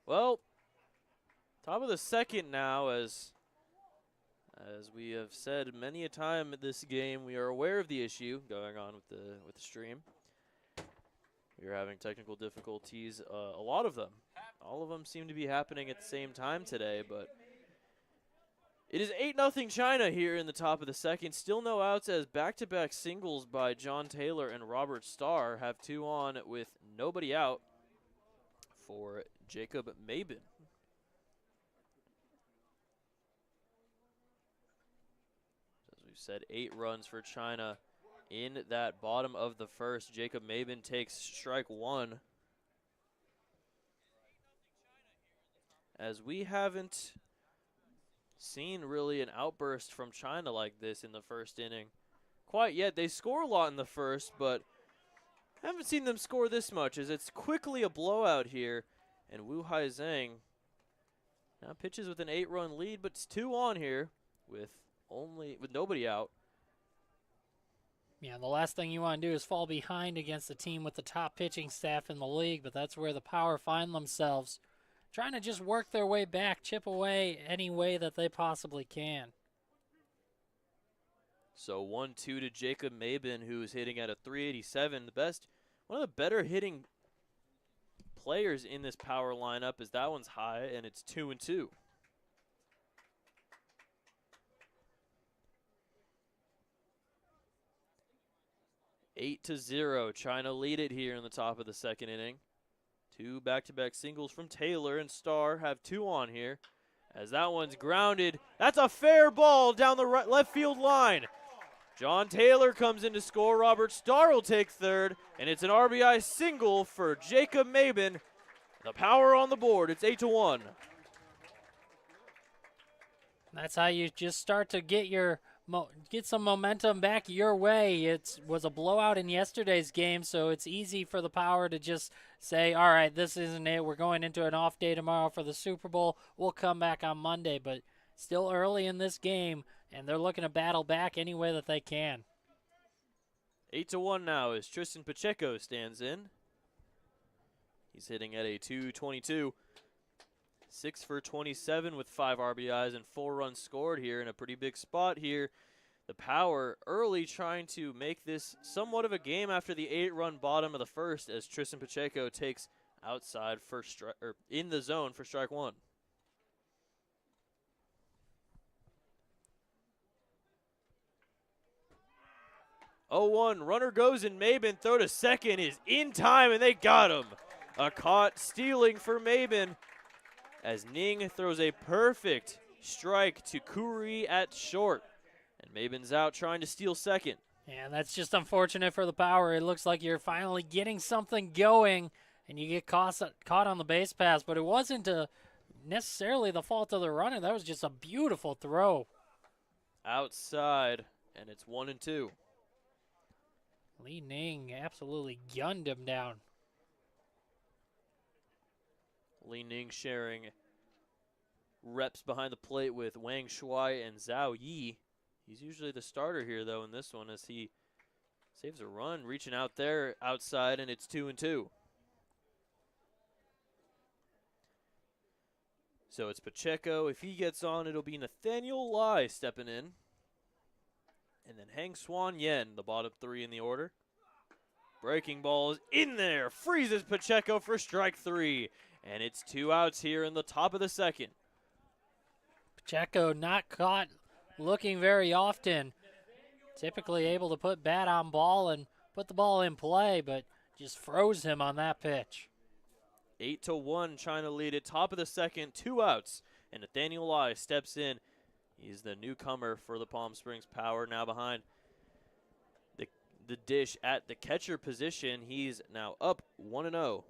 Well, top of the second now, as we have said many a time in this game, we are aware of the issue going on with the stream. We are having technical difficulties, a lot of them. All of them seem to be happening at the same time today, but it is 8-0 China here in the top of the second. Still no outs as back-to-back singles by John Taylor and Robert Starr have 2 on with nobody out for Jacob Mabin. As we've said, 8 runs for China in that bottom of the first. Jacob Mabin takes strike 1. As we haven't seen really an outburst from China like this in the first inning quite yet. They score a lot in the first, but haven't seen them score this much, as it's quickly a blowout here. And Wu Hai Zhang now pitches with an 8-run lead, but it's 2 on here with nobody out. Yeah, the last thing you want to do is fall behind against a team with the top pitching staff in the league, but that's where the Power find themselves, trying to just work their way back, chip away any way that they possibly can. So 1-2 to Jacob Mabin, who's hitting at a 387. One of the better hitting players in this Power lineup, as that one's high, and it's 2-2. Eight to 0. China lead it here in the top of the second inning. 2 back-to-back singles from Taylor, and Starr have 2 on here. As that one's grounded. That's a fair ball down the left field line. John Taylor comes in to score. Robert Starr will take third, and it's an RBI single for Jacob Mabin. The Power on the board. It's 8-1. That's how you just start to get some momentum back your way. It was a blowout in yesterday's game, so it's easy for the Power to just say, all right, this isn't it. We're going into an off day tomorrow for the Super Bowl. We'll come back on Monday, but still early in this game, and they're looking to battle back any way that they can. 8-1 now as Tristan Pacheco stands in. He's hitting at a 222. 6 for 27 with 5 RBIs and 4 runs scored here in a pretty big spot here. The Power early trying to make this somewhat of a game after the 8-run bottom of the first, as Tristan Pacheco takes outside in the zone for strike 1. Oh, 1 runner goes, and Mabin throw to second is in time, and they got him. A caught stealing for Mabin, as Ning throws a perfect strike to Kuri at short. And Mabin's out trying to steal second. Yeah, that's just unfortunate for the Power. It looks like you're finally getting something going, and you get caught on the base pass, but it wasn't necessarily the fault of the runner. That was just a beautiful throw. Outside, and it's 1-2. Li Ning absolutely gunned him down. Li Ning sharing reps behind the plate with Wang Shuai and Zhao Yi. He's usually the starter here, though, in this one, as he saves a run, reaching out there outside, and it's 2-2. So it's Pacheco. If he gets on, it'll be Nathaniel Lai stepping in. And then Hang Swan Yen, the bottom 3 in the order. Breaking ball is in there. Freezes Pacheco for strike 3. And it's 2 outs here in the top of the second. Pacheco not caught looking very often. Typically able to put bat on ball and put the ball in play, but just froze him on that pitch. 8-1, China lead it. Top of the second, 2 outs. And Nathaniel Lai steps in. He's the newcomer for the Palm Springs Power, now behind the dish at the catcher position. He's now up 1-0.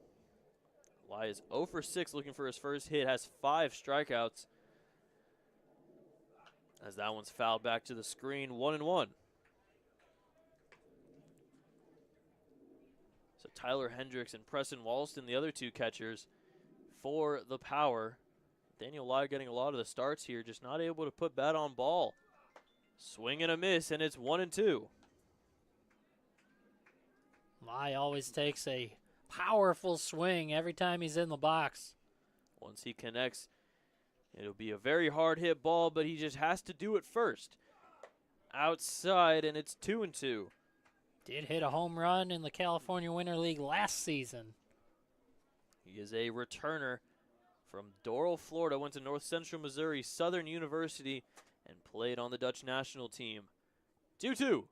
Lai is 0 for 6 looking for his first hit, has 5 strikeouts. As that one's fouled back to the screen, 1-1. So Tyler Hendricks and Preston Walston, the other 2 catchers for the Power. Daniel Lai getting a lot of the starts here, just not able to put bat on ball. Swing and a miss, and it's 1-2. Lai always takes a powerful swing every time he's in the box. Once he connects, it'll be a very hard hit ball, but he just has to do it first. Outside, and it's 2-2. Did hit a home run in the California Winter League last season. He is a returner from Doral, Florida, went to North Central Missouri Southern University, and played on the Dutch national team. 2-2.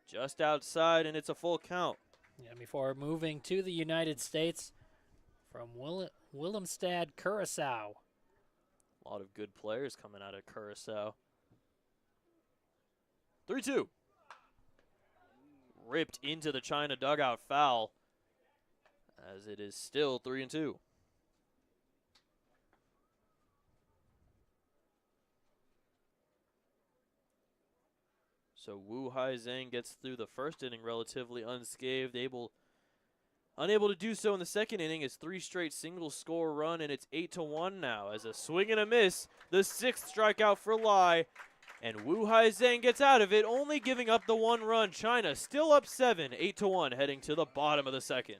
Just outside, and it's a full count. Yeah, before moving to the United States from Willemstad, Curacao. A lot of good players coming out of Curacao. 3-2. Ripped into the China dugout, foul, as it is still 3-2. So Wu Hai Zhang gets through the first inning relatively unscathed, unable to do so in the second inning. It's 3 straight single score run, and it's 8-1 now as a swing and a miss. The 6th strikeout for Lai, and Wu Hai Zhang gets out of it, only giving up the 1 run. China still up 7, 8-1, heading to the bottom of the second.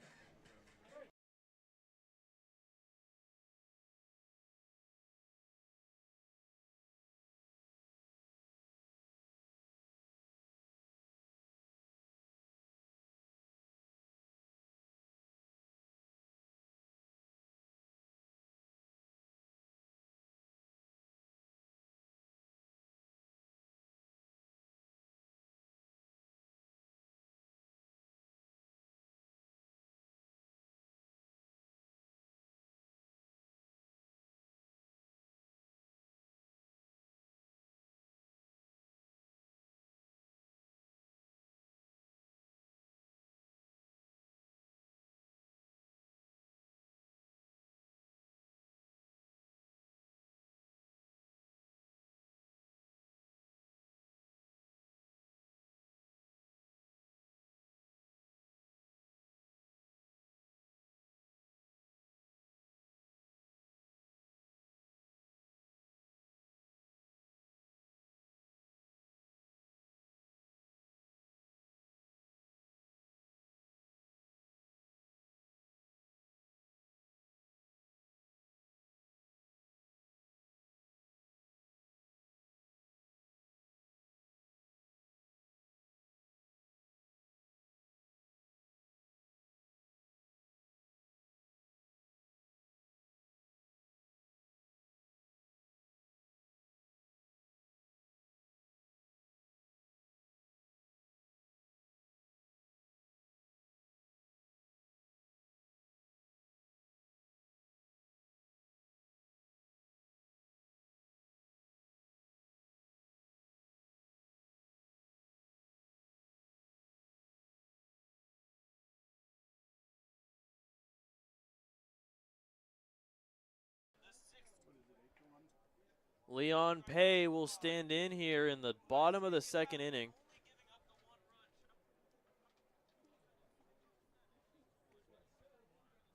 Leon Pei will stand in here in the bottom of the second inning.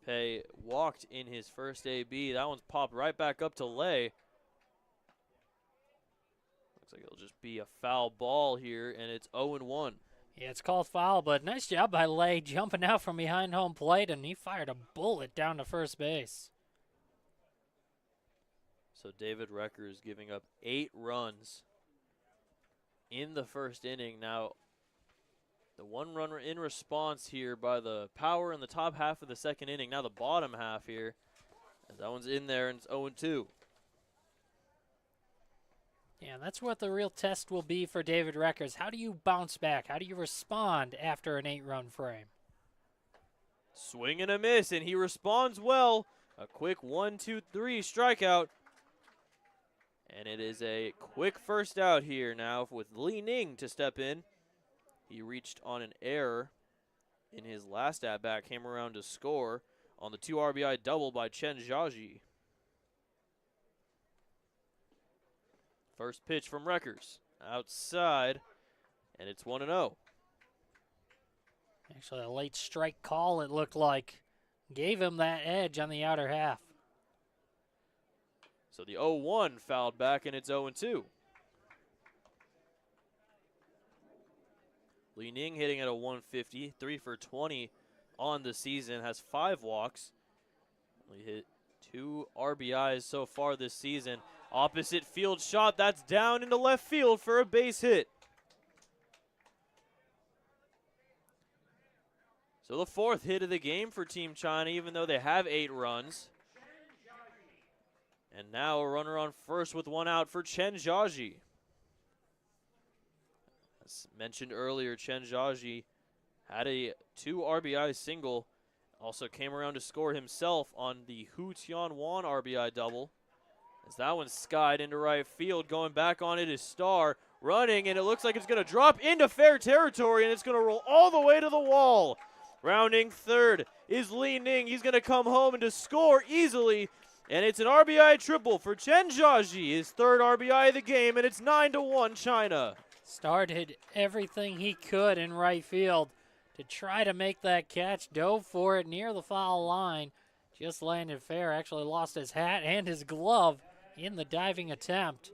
Pei walked in his first AB. That one's popped right back up to Lei. Looks like it'll just be a foul ball here, and it's 0-1. Yeah, it's called foul, but nice job by Lei jumping out from behind home plate, and he fired a bullet down to first base. So David Reckers giving up 8 runs in the first inning. Now, the 1 run in response here by the Power in the top half of the second inning. Now the bottom half here, as that one's in there, and it's 0-2. Yeah, that's what the real test will be for David Reckers. How do you bounce back? How do you respond after an 8-run frame? Swing and a miss, and he responds well. A quick 1-2-3 strikeout. And it is a quick first out here now with Li Ning to step in. He reached on an error in his last at-bat, came around to score on the 2 RBI double by Chen Jiaji. First pitch from Reckers, outside, and it's 1-0. Actually, a late strike call, it looked like. Gave him that edge on the outer half. So the 0-1 fouled back, and it's 0-2. Li Ning hitting at a 150, 3 for 20 on the season, has 5 walks. He hit 2 RBIs so far this season. Opposite field shot, that's down into left field for a base hit. So the 4th hit of the game for Team China, even though they have 8 runs. And now a runner on first with 1 out for Chen Jiaji. As mentioned earlier, Chen Jiaji had a 2 RBI single. Also came around to score himself on the Hu Tianwan RBI double. As that one skied into right field, going back on it is Starr, running, and it looks like it's going to drop into fair territory, and it's going to roll all the way to the wall. Rounding third is Li Ning. He's going to come home and to score easily, and it's an RBI triple for Chen Jiaji, his 3rd RBI of the game, and it's 9-1 China. Starr did everything he could in right field to try to make that catch, dove for it near the foul line, just landed fair, actually lost his hat and his glove in the diving attempt.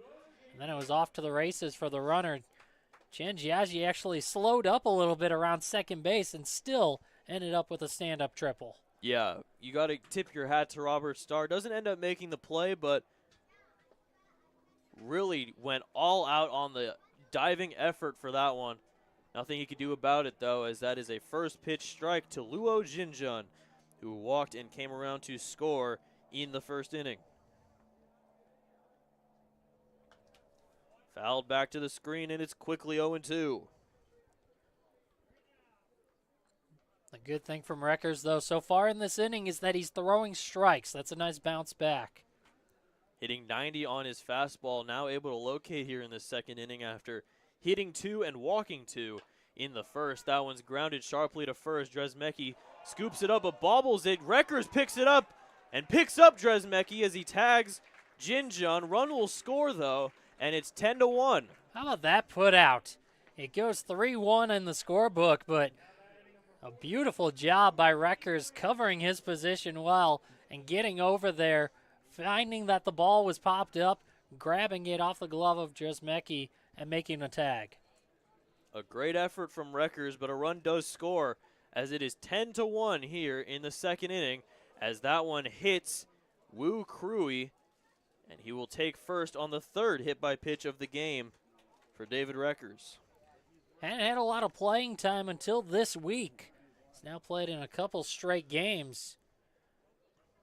And then it was off to the races for the runner. Chen Jiaji actually slowed up a little bit around second base and still ended up with a stand-up triple. Yeah, you got to tip your hat to Robert Starr. Doesn't end up making the play, but really went all out on the diving effort for that one. Nothing he could do about it, though, as that is a first pitch strike to Luo Jinjun, who walked and came around to score in the 1st inning. Fouled back to the screen, and it's quickly 0-2. The good thing from Reckers, though, so far in this inning is that he's throwing strikes. That's a nice bounce back. Hitting 90 on his fastball, now able to locate here in the 2nd inning after hitting 2 and walking 2 in the 1st. That one's grounded sharply to first. Dresmecki scoops it up, but bobbles it. Reckers picks it up and picks up Dresmecki as he tags Jinjun. Run will score, though, and it's 10-1. How about that put out? It goes 3-1 in the scorebook, but a beautiful job by Reckers covering his position well and getting over there, finding that the ball was popped up, grabbing it off the glove of Dresmecki and making a tag. A great effort from Reckers, but a run does score as it is 10-1 here in the 2nd inning as that one hits Wu Krui, and he will take first on the 3rd hit by pitch of the game for David Reckers. Hadn't had a lot of playing time until this week. He's now played in a couple straight games.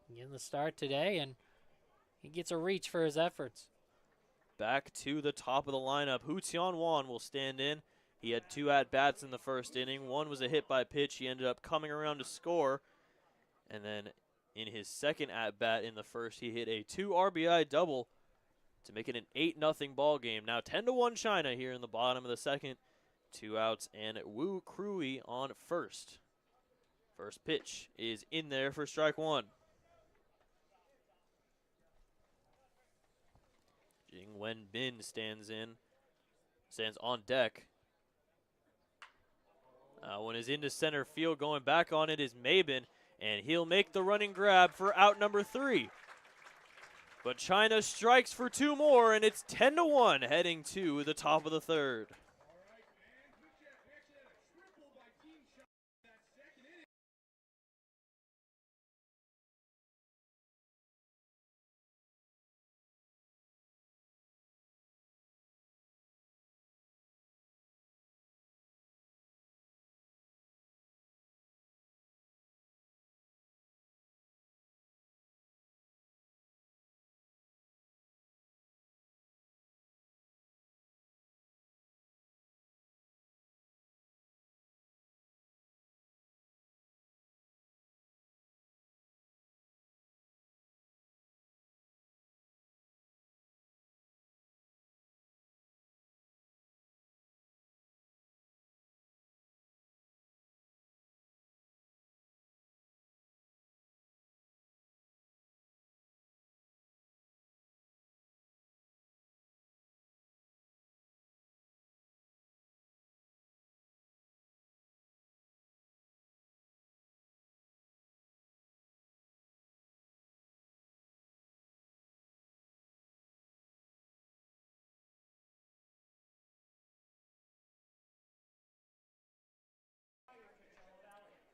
Getting the start today, and he gets a reach for his efforts. Back to the top of the lineup. Hu Tianwan will stand in. He had 2 at-bats in the 1st inning. One was a hit by pitch. He ended up coming around to score. And then in his 2nd at-bat in the 1st, he hit a 2 RBI double to make it an 8-0 ball game. Now 10-1 China here in the bottom of the 2nd. 2 outs and Wu Krui on first. First pitch is in there for strike 1. Jing Wen Bin stands on deck. One is into center field. Going back on it is Mabin, and he'll make the running grab for out number 3. But China strikes for 2 more, and it's 10-1 heading to the top of the 3rd.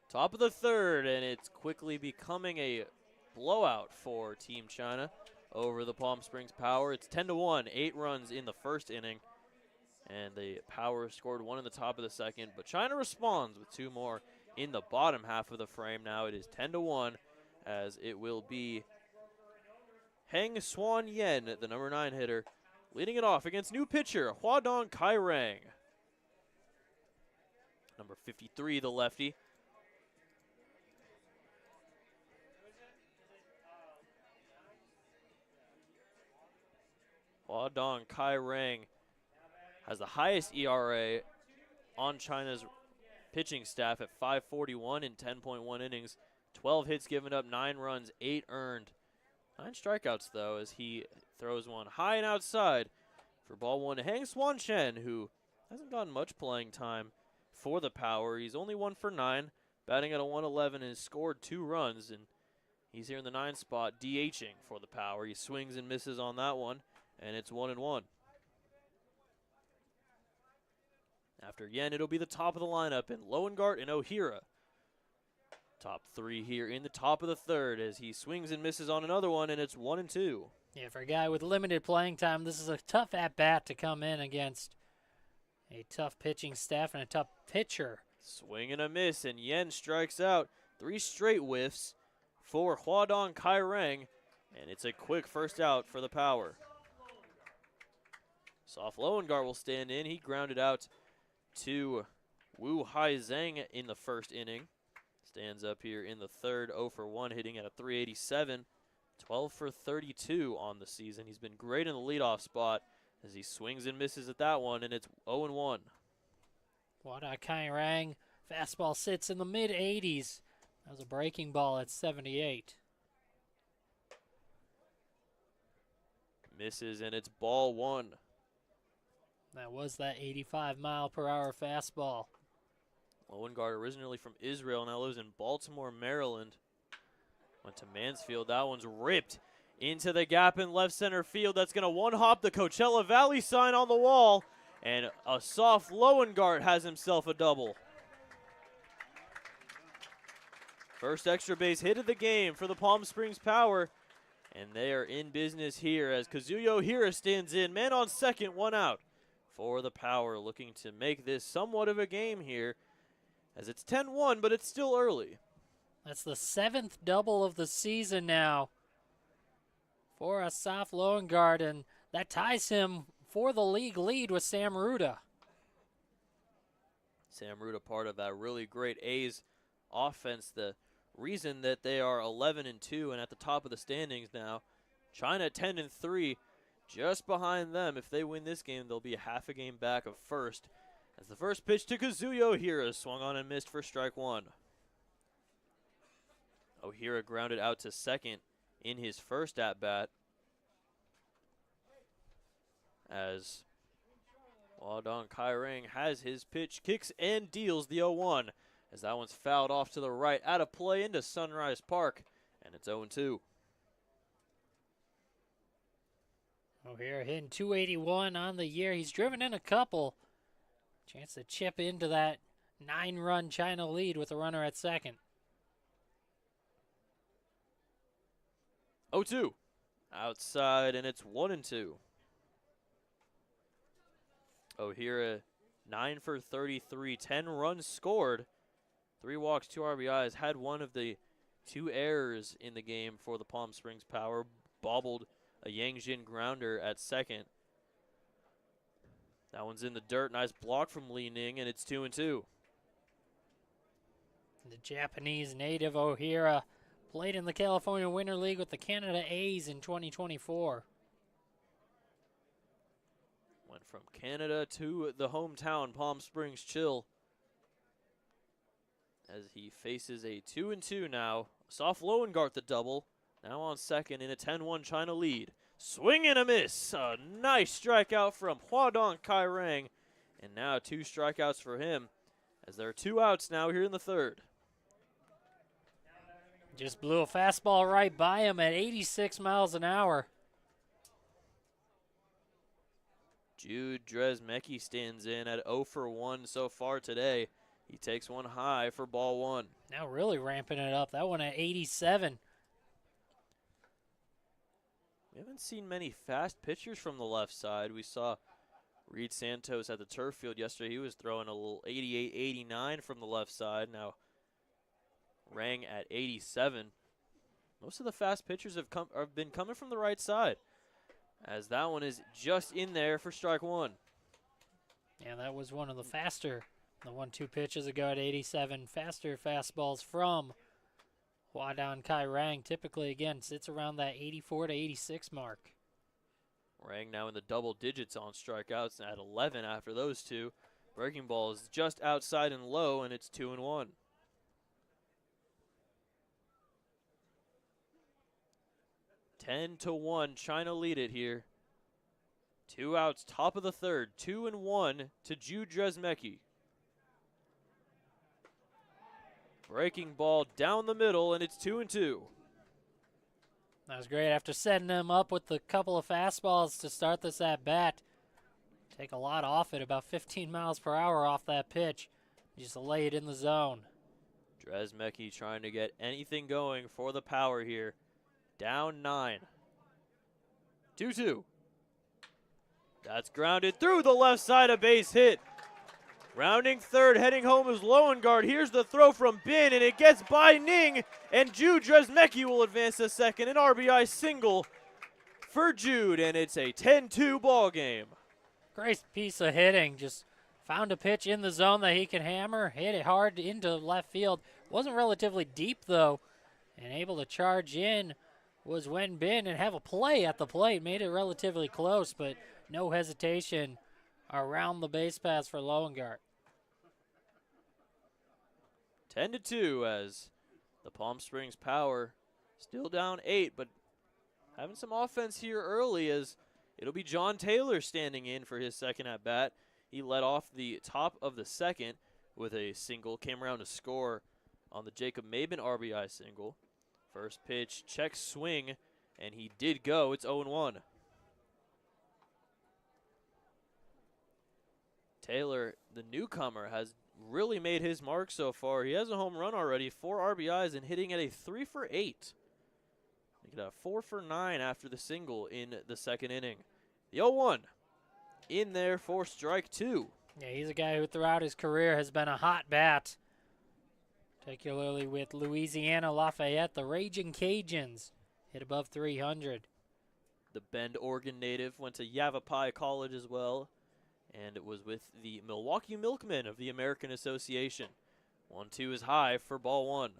Top of the 3rd, and it's quickly becoming a blowout for Team China over the Palm Springs Power. It's 10-1, 8 runs in the first inning. And the Power scored 1 in the top of the second. But China responds with 2 more in the bottom half of the frame. Now it is 10-1, as it will be Heng Swan Yen, the number 9 hitter, leading it off against new pitcher Huadong Kairang. Number 53, the lefty. Huadong Kairang has the highest ERA on China's pitching staff at 5.41 in 10.1 innings. 12 hits given up, 9 runs, 8 earned. 9 strikeouts, though, as he throws one high and outside for ball 1 to Heng Swan Chen, who hasn't gotten much playing time for the Power. He's only 1 for 9, batting at a 111, and has scored 2 runs, and he's here in the 9 spot, DHing for the Power. He swings and misses on that one, and it's 1-1. After Yen, it'll be the top of the lineup, and Loengart and O'Hira. Top 3 here in the top of the third as he swings and misses on another one, and it's 1-2. Yeah, for a guy with limited playing time, this is a tough at-bat to come in against a tough pitching staff and a tough pitcher. Swing and a miss, and Yen strikes out. 3 straight whiffs for Huadong Kairang, and it's a quick first out for the Power. Soft Loengart will stand in. He grounded out to Wu Hai Zhang in the first inning. Stands up here in the third, 0 for 1, hitting at a 387, 12 for 32 on the season. He's been great in the leadoff spot as he swings and misses at that one, and it's 0-1. Huadong Kairang, fastball sits in the mid-80s. That was a breaking ball at 78. Misses, and it's ball 1. That was that 85-mile-per-hour fastball. Loengart, originally from Israel, now lives in Baltimore, Maryland. Went to Mansfield. That one's ripped into the gap in left center field. That's going to one-hop the Coachella Valley sign on the wall. And a soft Loengart has himself a double. First extra base hit of the game for the Palm Springs Power. And they are in business here as Kazuyo Hira stands in. Man on second, 1 out for the Power, looking to make this somewhat of a game here, as it's 10-1, but it's still early. That's the 7th double of the season now for Asaf Loengart, and that ties him for the league lead with Sam Ruda. Sam Ruda, part of that really great A's offense, the reason that they are 11-2 and at the top of the standings now. China 10-3, just behind them. If they win this game, they'll be a half a game back of first. As the first pitch to Kazuyo Ohira swung on and missed for strike 1. Ohira grounded out to second in his first at-bat, as Huadong Kairang has his pitch, kicks and deals the 0-1, as that one's fouled off to the right, out of play into Sunrise Park, and it's 0-2. O'Hara hitting 281 on the year. He's driven in a couple. Chance to chip into that 9-run China lead with a runner at second. 0-2. Outside, and it's 1-2. Ohira, 9 for 33, 10 runs scored, 3 walks, 2 RBIs, had one of the 2 errors in the game for the Palm Springs Power, bobbled a Yang Jin grounder at second. That one's in the dirt. Nice block from Li Ning, and it's 2-2. The Japanese native Ohira played in the California Winter League with the Canada A's in 2024. Went from Canada to the hometown, Palm Springs Chill, as he faces a 2-2 now. Soft Loengart the double, now on second in a 10-1 China lead. Swing and a miss. A nice strikeout from Huadong Kairang. And now 2 strikeouts for him, as there are 2 outs now here in the third. Just blew a fastball right by him at 86 miles an hour. Jude Dresmecki stands in at 0 for 1 so far today. He takes one high for ball 1. Now really ramping it up. That one at 87. We haven't seen many fast pitchers from the left side. We saw Reed Santos at the turf field yesterday. He was throwing a little 88, 89 from the left side. Now Rang at 87. Most of the fast pitchers have been coming from the right side, as that one is just in there for strike one. Yeah, that was one of the faster, the 1-2 pitches ago at 87. Faster fastballs from Hwa-Dan Kai Rang. Typically, again, sits around that 84 to 86 mark. Rang now in the double digits on strikeouts at 11 after those two. Breaking ball is just outside and low, and it's 2-1. Ten to 1, China lead it here. 2 outs, top of the third, 2-1 to Jude Dresmecki. Breaking ball down the middle, and it's 2-2. That was great. After setting them up with a couple of fastballs to start this at bat, take a lot off it, about 15 miles per hour off that pitch. Just lay it in the zone. Dresmecki trying to get anything going for the power here. Down 9. 2-2. That's grounded through the left side, a base hit. Rounding third, heading home is Loengard. Here's the throw from Bin, and it gets by Ning, and Jude Dresmecki will advance to second. An RBI single for Jude, and it's a 10-2 ball game. Great piece of hitting. Just found a pitch in the zone that he can hammer, hit it hard into left field. Wasn't relatively deep, though, and able to charge in was Wen Bin and have a play at the plate. Made it relatively close, but no hesitation around the base paths for Loengard. 10-2 as the Palm Springs Power still down 8, but having some offense here early as it'll be John Taylor standing in for his second at bat. He led off the top of the second with a single, came around to score on the Jacob Maben RBI single. First pitch, check swing, and he did go. It's 0-1. Taylor, the newcomer, has really made his mark so far. He has a home run already, 4 RBIs, and hitting at a 3 for 8. He got a 4 for 9 after the single in the second inning. The 0-1 in there for strike 2. Yeah, he's a guy who throughout his career has been a hot bat, particularly with Louisiana Lafayette, the Raging Cajuns, hit above 300. The Bend, Oregon native, went to Yavapai College as well, and it was with the Milwaukee Milkmen of the American Association. 1-2 is high for ball 1.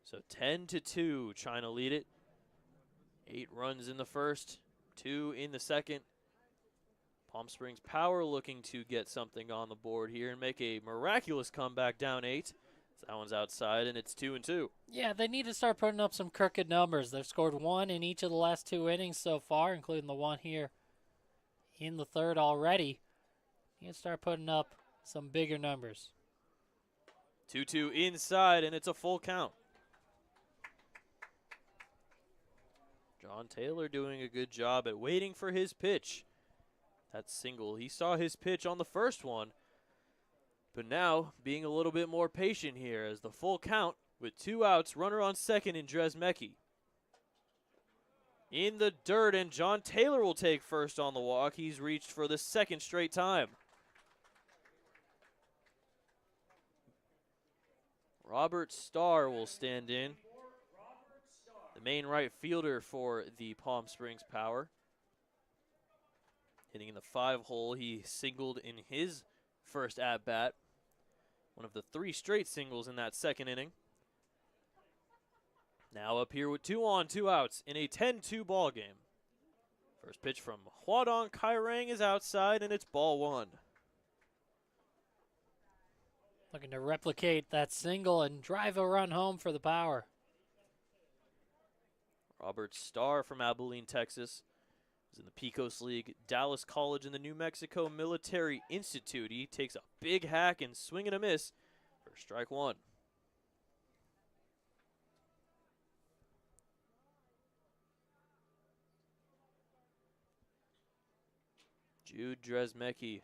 So 10-2, China lead it. 8 runs in the first, 2 in the second. Palm Springs Power looking to get something on the board here and make a miraculous comeback down 8. That one's outside, and it's 2-2. Yeah, they need to start putting up some crooked numbers. They've scored 1 in each of the last 2 innings so far, including the one here in the third already. You can start putting up some bigger numbers. 2-2 inside, and it's a full count. John Taylor doing a good job at waiting for his pitch. That single, he saw his pitch on the first one, but now being a little bit more patient here as the full count with 2 outs, runner on second in Dresmecki. In the dirt, and John Taylor will take first on the walk. He's reached for the second straight time. Robert Starr will stand in, the main right fielder for the Palm Springs Power. Hitting in the 5-hole, he singled in his first at-bat. One of the 3 straight singles in that second inning. Now up here with 2 on, 2 outs in a 10-2 ball game. First pitch from Hwa-Dan Kai Rang is outside, and it's ball 1. Looking to replicate that single and drive a run home for the Power. Robert Starr from Abilene, Texas, is in the Pecos League, Dallas College, and the New Mexico Military Institute. He takes a big hack and swing and a miss for strike 1. Jude Dresmecki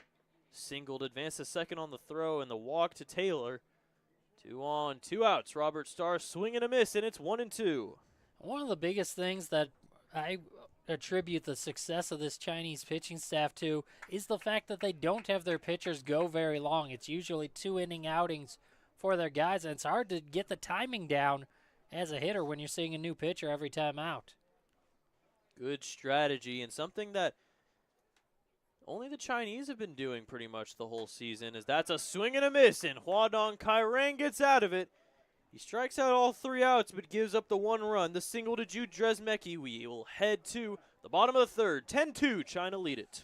singled, advanced to second on the throw, and the walk to Taylor 2 on, 2 outs. Robert Starr swing and a miss, and it's 1-2. One of the biggest things that I attribute the success of this Chinese pitching staff to is the fact that they don't have their pitchers go very long. It's usually 2-inning outings for their guys, and it's hard to get the timing down as a hitter when you're seeing a new pitcher every time out. Good strategy, and something that only the Chinese have been doing pretty much the whole season, is that's a swing and a miss, and Huadong Kairang gets out of it. He strikes out all 3 outs, but gives up the 1 run. The single to Jude Dresmecki. We will head to the bottom of the 3rd. 10-2, China lead it.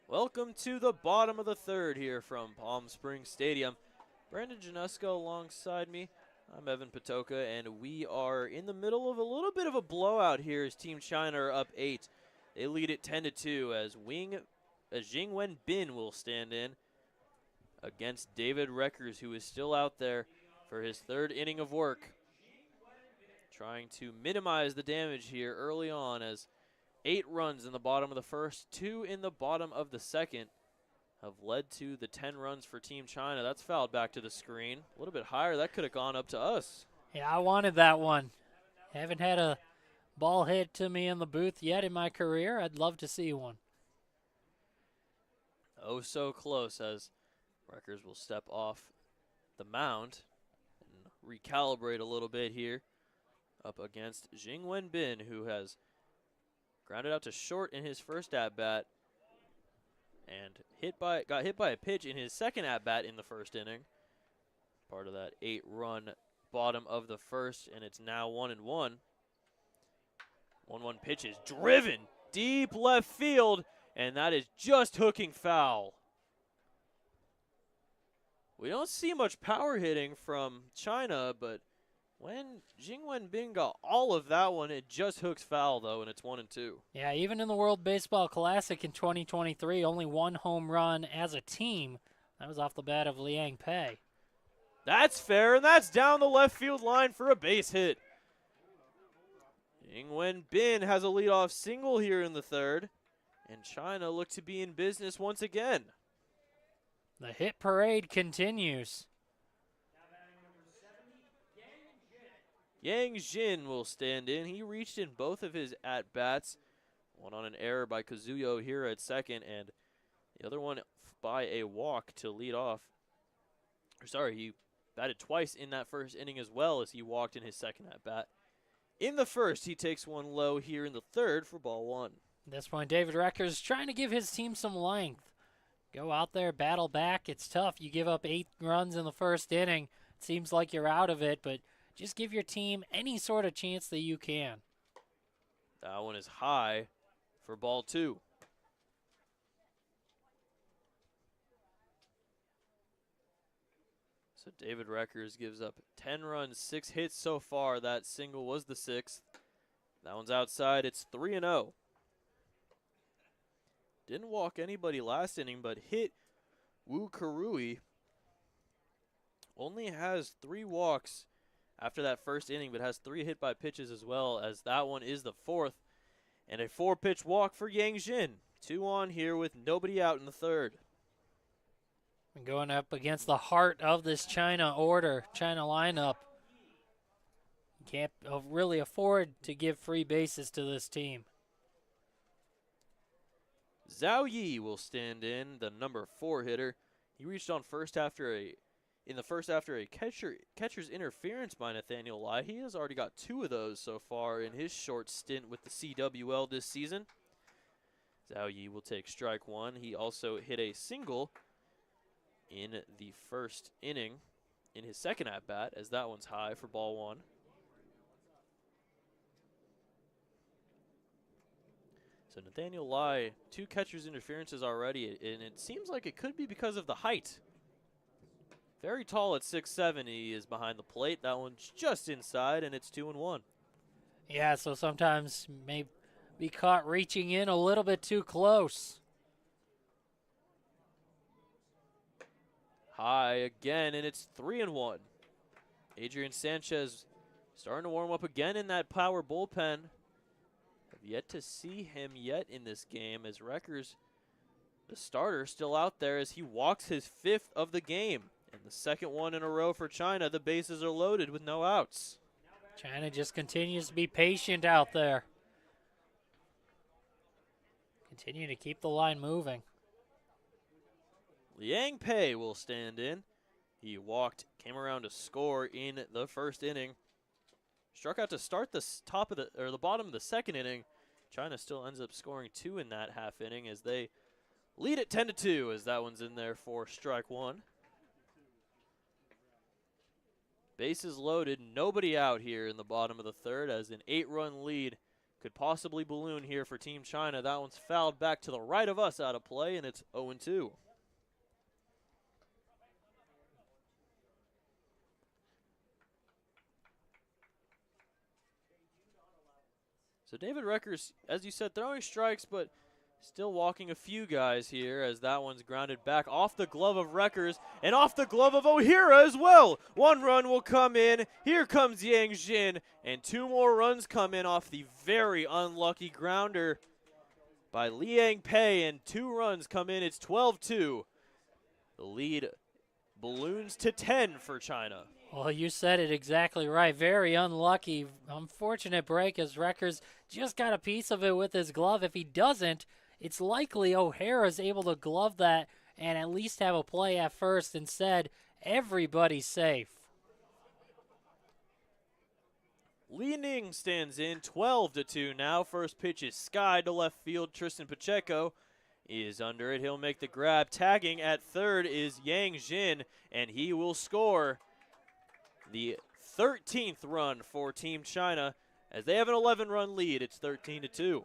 Welcome to the bottom of the 3rd here from Palm Springs Stadium. Brandon Janusko alongside me. I'm Evan Patoka, and we are in the middle of a little bit of a blowout here as Team China are up 8. They lead it 10-2 as Jingwen Bin will stand in against David Reckers, who is still out there for his 3rd inning of work. Trying to minimize the damage here early on, as 8 runs in the bottom of the 1st, 2 in the bottom of the 2nd have led to the 10 runs for Team China. That's fouled back to the screen. A little bit higher. That could have gone up to us. Yeah, I wanted that one. Haven't had a ball hit to me in the booth yet in my career. I'd love to see one. Oh, so close, as Reckers will step off the mound and recalibrate a little bit here up against Jingwen Bin, who has grounded out to short in his first at-bat and got hit by a pitch in his second at-bat in the 1st inning. Part of that 8-run bottom of the 1st, and it's now 1-1. 1-1 pitch is driven deep left field, and that is just hooking foul. We don't see much power hitting from China, but when Jingwen Bin got all of that one, it just hooks foul, though, and it's 1-2. Yeah, even in the World Baseball Classic in 2023, only 1 home run as a team. That was off the bat of Liang Pei. That's fair, and that's down the left field line for a base hit. Jingwen Bin has a leadoff single here in the 3rd, and China look to be in business once again. The hit parade continues. Yang Jin will stand in. He reached in both of his at-bats. One on an error by Kazuyo here at 2nd, and the other one by a walk to lead off. He batted twice in that 1st inning as well, as he walked in his 2nd at-bat. In the 1st, he takes one low here in the 3rd for ball 1. At this point, David Reckers trying to give his team some length. Go out there, battle back. It's tough. You give up 8 runs in the 1st inning. It seems like you're out of it, but just give your team any sort of chance that you can. That one is high for ball 2. So David Reckers gives up 10 runs, 6 hits so far. That single was the 6th. That one's outside. It's 3-0. Didn't walk anybody last inning, but hit Wu Karui. Only has 3 walks after that first inning, but has 3 hit by pitches as well, as that one is the 4th. And a 4-pitch walk for Yang Jin. 2 on here with nobody out in the 3rd. And going up against the heart of this China order, China lineup. Can't really afford to give free bases to this team. Zhao Yi will stand in, the number 4 hitter. He reached on first after a catcher's interference by Nathaniel Lai. He has already got 2 of those so far in his short stint with the CWL this season. Zhao Yi will take strike 1. He also hit a single in the first inning in his second at-bat, as that one's high for ball 1. So Nathaniel Lai, 2 catcher's interferences already, and it seems like it could be because of the height. Very tall at 6'7", he is behind the plate. That one's just inside, and it's 2-1. Yeah, so sometimes may be caught reaching in a little bit too close. High again, and it's 3-1. Adrian Sanchez starting to warm up again in that power bullpen. Have yet to see him yet in this game, as Reckers, the starter, still out there as he walks his 5th of the game. And the 2nd one in a row for China. The bases are loaded with no outs. China just continues to be patient out there. Continue to keep the line moving. Liang Pei will stand in. He walked, came around to score in the first inning. Struck out to start the the bottom of the second inning. China still ends up scoring 2 in that half inning as they lead at 10-2, as that one's in there for strike 1. Bases loaded, nobody out here in the bottom of the 3rd, as an 8-run lead could possibly balloon here for Team China. That one's fouled back to the right of us out of play, and it's 0-2. So David Reckers, as you said, throwing strikes, but still walking a few guys here, as that one's grounded back off the glove of Reckers and off the glove of O'Hara as well. 1 run will come in. Here comes Yang Jin, and 2 more runs come in off the very unlucky grounder by Liang Pei, and 2 runs come in. It's 12-2. The lead balloons to 10 for China. Well, you said it exactly right. Very unlucky. Unfortunate break as Reckers just got a piece of it with his glove. If he doesn't, it's likely O'Hara's able to glove that and at least have a play at first. Instead, everybody's safe. Li Ning stands in, 12-2 now. First pitch is skied to left field. Tristan Pacheco is under it. He'll make the grab. Tagging at 3rd is Yang Jin, and he will score the 13th run for Team China, as they have an 11-run lead. It's 13-2.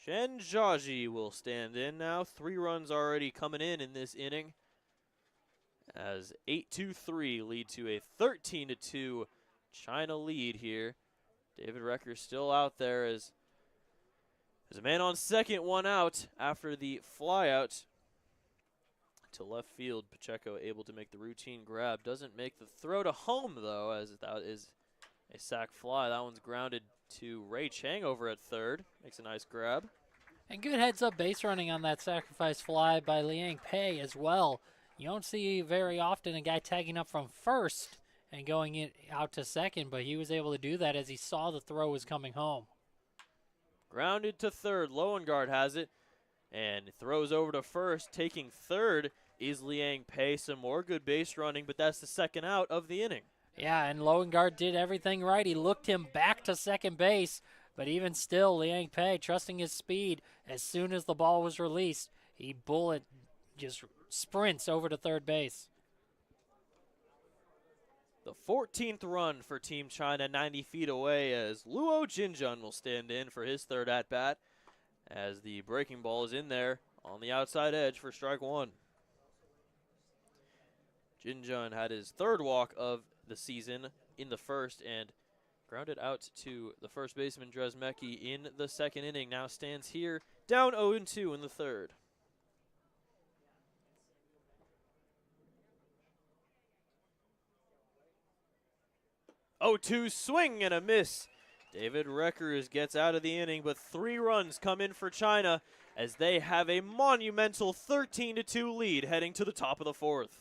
Shen Zhaji will stand in now. 3 runs already coming in this inning, as 8-3 lead to a 13-2 China lead here. David Reckers still out there as a man on second, 1 out after the flyout to left field. Pacheco able to make the routine grab. Doesn't make the throw to home, though, as that is a sac fly. That one's grounded to Ray Chang over at 3rd. Makes a nice grab. And good heads-up base running on that sacrifice fly by Liang Pei as well. You don't see very often a guy tagging up from first and going out to second, but he was able to do that as he saw the throw was coming home. Grounded to 3rd. Lowengaard has it and throws over to first. Taking 3rd is Liang Pei. Some more good base running, but that's the 2nd out of the inning. Yeah, and Lowengaard did everything right. He looked him back to second base, but even still, Liang Pei, trusting his speed, as soon as the ball was released, he just sprints over to 3rd base. The 14th run for Team China, 90 feet away, as Luo Jinjun will stand in for his 3rd at-bat, as the breaking ball is in there on the outside edge for strike 1. Jinjun had his 3rd walk of the season in the first and grounded out to the first baseman Dresmecki in the 2nd inning. Now stands here down 0-2 in the 3rd. 0-2 swing and a miss. David Reckers gets out of the inning, but 3 runs come in for China as they have a monumental 13-2 lead heading to the top of the 4th.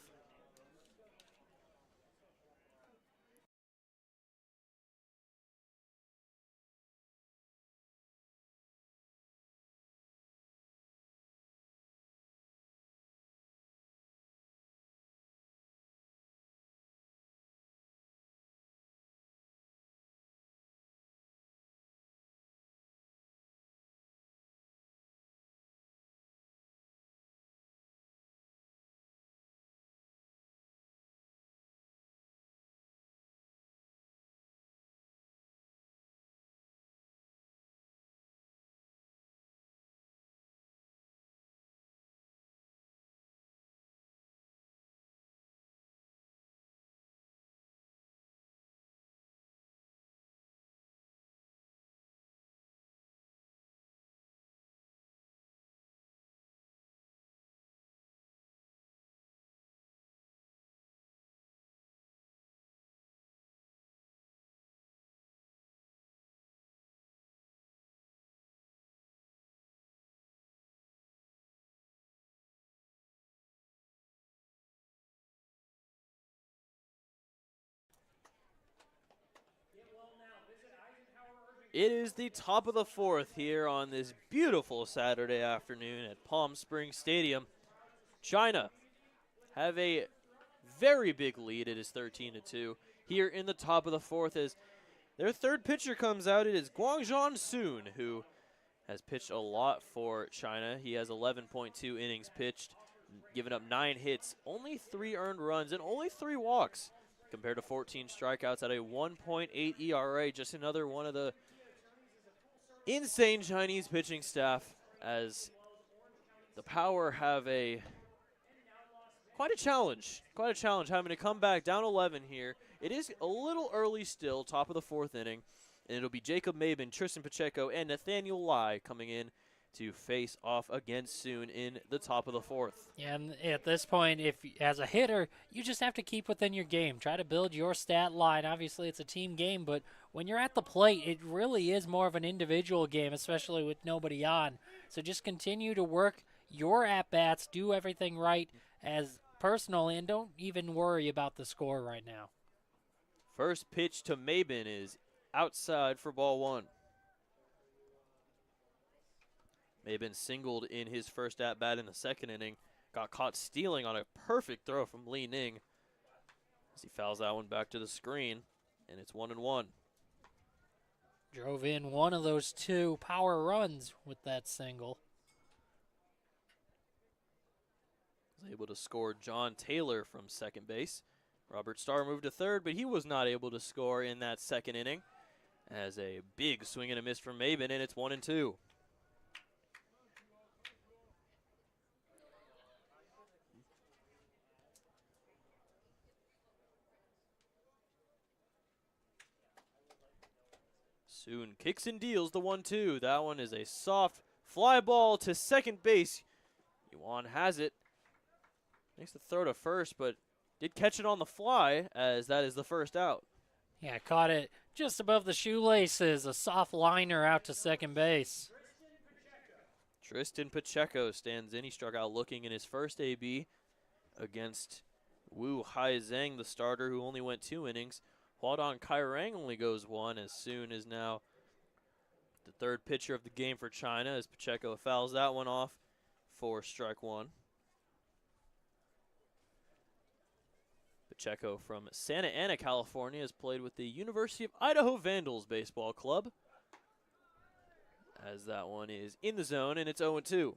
It is the top of the 4th here on this beautiful Saturday afternoon at Palm Springs Stadium. China have a very big lead. It is 13-2 here in the top of the 4th as their third pitcher comes out. It is Guangzhou Sun, who has pitched a lot for China. He has 11.2 innings pitched, given up 9 hits, only 3 earned runs, and only 3 walks, compared to 14 strikeouts at a 1.8 ERA. Just another one of the insane Chinese pitching staff, as the Power have quite a challenge having to come back down 11 here. It is a little early still, top of the 4th inning, and it'll be Jacob Maben, Tristan Pacheco, and Nathaniel Lai coming in to face off against Soon in the top of the 4th. Yeah, and at this point, if as a hitter, you just have to keep within your game. Try to build your stat line. Obviously, it's a team game, but when you're at the plate, it really is more of an individual game, especially with nobody on. So just continue to work your at-bats, do everything right as personally, and don't even worry about the score right now. First pitch to Maben is outside for ball 1. Maben singled in his first at-bat in the 2nd inning. Got caught stealing on a perfect throw from Li Ning as he fouls that one back to the screen, and it's 1-1. Drove in one of those 2 power runs with that single. Was able to score John Taylor from second base. Robert Starr moved to third, but he was not able to score in that 2nd inning as a big swing and a miss from Maben, and it's 1-2. Soon kicks and deals the 1-2. That one is a soft fly ball to second base. Yuan has it. Makes the throw to first, but did catch it on the fly, as that is the first out. Yeah, caught it just above the shoelaces. A soft liner out to second base. Tristan Pacheco stands in. He struck out looking in his first AB against Wu Haizeng, the starter, who only went 2 innings. Huadong Kairang only goes 1, as Soon is now the third pitcher of the game for China, as Pacheco fouls that one off for strike 1. Pacheco from Santa Ana, California, has played with the University of Idaho Vandals baseball club, as that one is in the zone, and it's 0-2.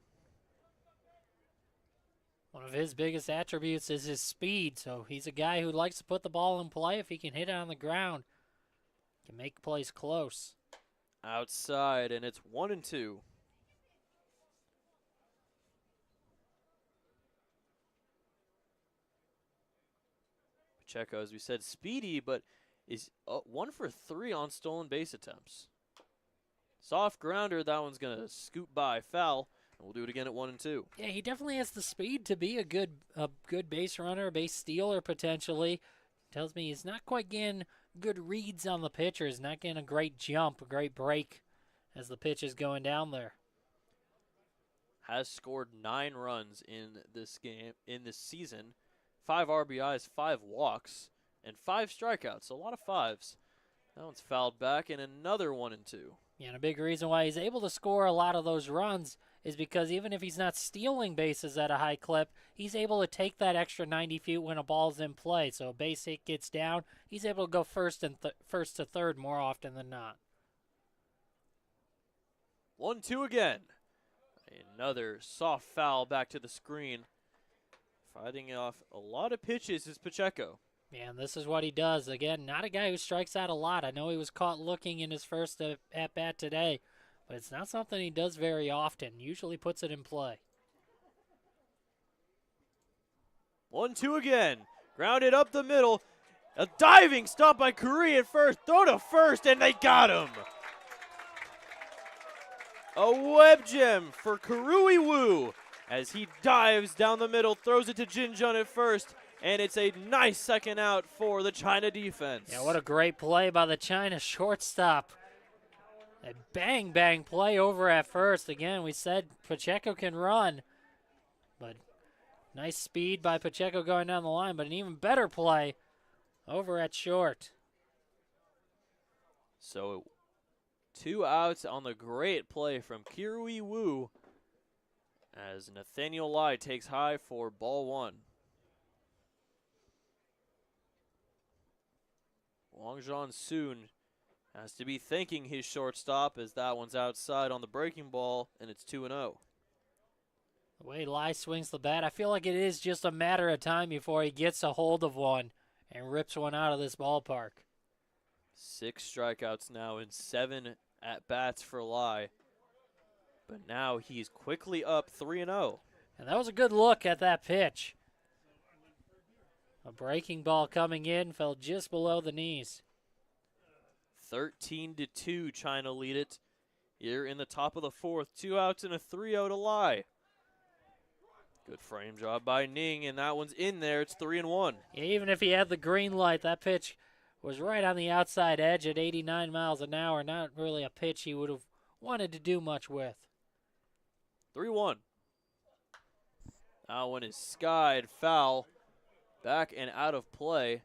One of his biggest attributes is his speed, so he's a guy who likes to put the ball in play. If he can hit it on the ground, can make plays close. Outside, and it's 1-2. Pacheco, as we said, speedy, but is 1 for 3 on stolen base attempts. Soft grounder, that one's going to scoot by, foul. And we'll do it again at 1-2. Yeah, he definitely has the speed to be a good base runner, a base stealer potentially. Tells me he's not quite getting good reads on the pitchers, not getting a great jump, a great break as the pitch is going down there. Has scored 9 runs in this game, in this season. 5 RBIs, 5 walks, and 5 strikeouts. So a lot of fives. That one's fouled back, and another 1-2. Yeah, and a big reason why he's able to score a lot of those runs is because even if he's not stealing bases at a high clip, he's able to take that extra 90 feet when a ball's in play. So a base hit gets down, he's able to go first to third more often than not. 1-2 again. Another soft foul back to the screen. Fighting off a lot of pitches is Pacheco. Yeah, and this is what he does. Again, not a guy who strikes out a lot. I know he was caught looking in his first at-bat today, but it's not something he does very often. Usually puts it in play. 1-2 again. Grounded up the middle. A diving stop by Curry at first. Throw to first, and they got him. A web gem for Karui Wu as he dives down the middle, throws it to Jin Jun at first, and it's a nice second out for the China defense. Yeah, what a great play by the China shortstop. A bang play over at first. Again, we said Pacheco can run, but nice speed by Pacheco going down the line, but an even better play over at short. So 2 outs on the great play from Kirui Wu as Nathaniel Lai takes high for ball 1. Wangzhan soon has to be thanking his shortstop as that one's outside on the breaking ball, and it's 2-0. The way Lai swings the bat, I feel like it is just a matter of time before he gets a hold of one and rips one out of this ballpark. 6 strikeouts now and 7 at-bats for Lai. But now he's quickly up 3-0. And that was a good look at that pitch. A breaking ball coming in, fell just below the knees. 13-2, China lead it here in the top of the 4th. 2 outs and a 3-0 to Lai. Good frame job by Ning, and that one's in there. It's 3-1. Yeah, even if he had the green light, that pitch was right on the outside edge at 89 miles an hour. Not really a pitch he would have wanted to do much with. 3-1. That one is skied foul. Back and out of play,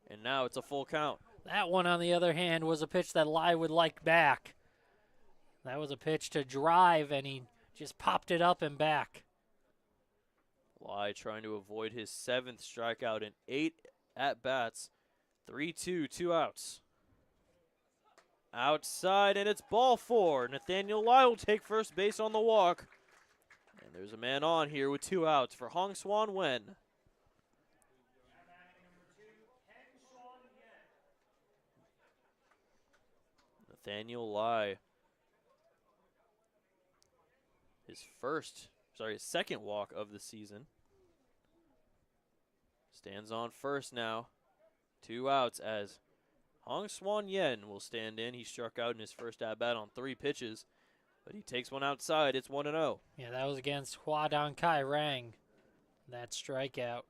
and now it's a full count. That one, on the other hand, was a pitch that Lai would like back. That was a pitch to drive, and he just popped it up and back. Lai trying to avoid his 7th strikeout in 8 at-bats. 3-2, 2 outs. Outside, and it's ball 4. Nathaniel Lai will take first base on the walk. And there's a man on here with 2 outs for Hong Swan Wen. Nathaniel Lai. His second walk of the season. Stands on first now. 2 outs as Hong Swan Yen will stand in. He struck out in his first at-bat on 3 pitches, but he takes one outside. It's 1-0. Yeah, that was against Hua Dong Kai Rang, that strikeout.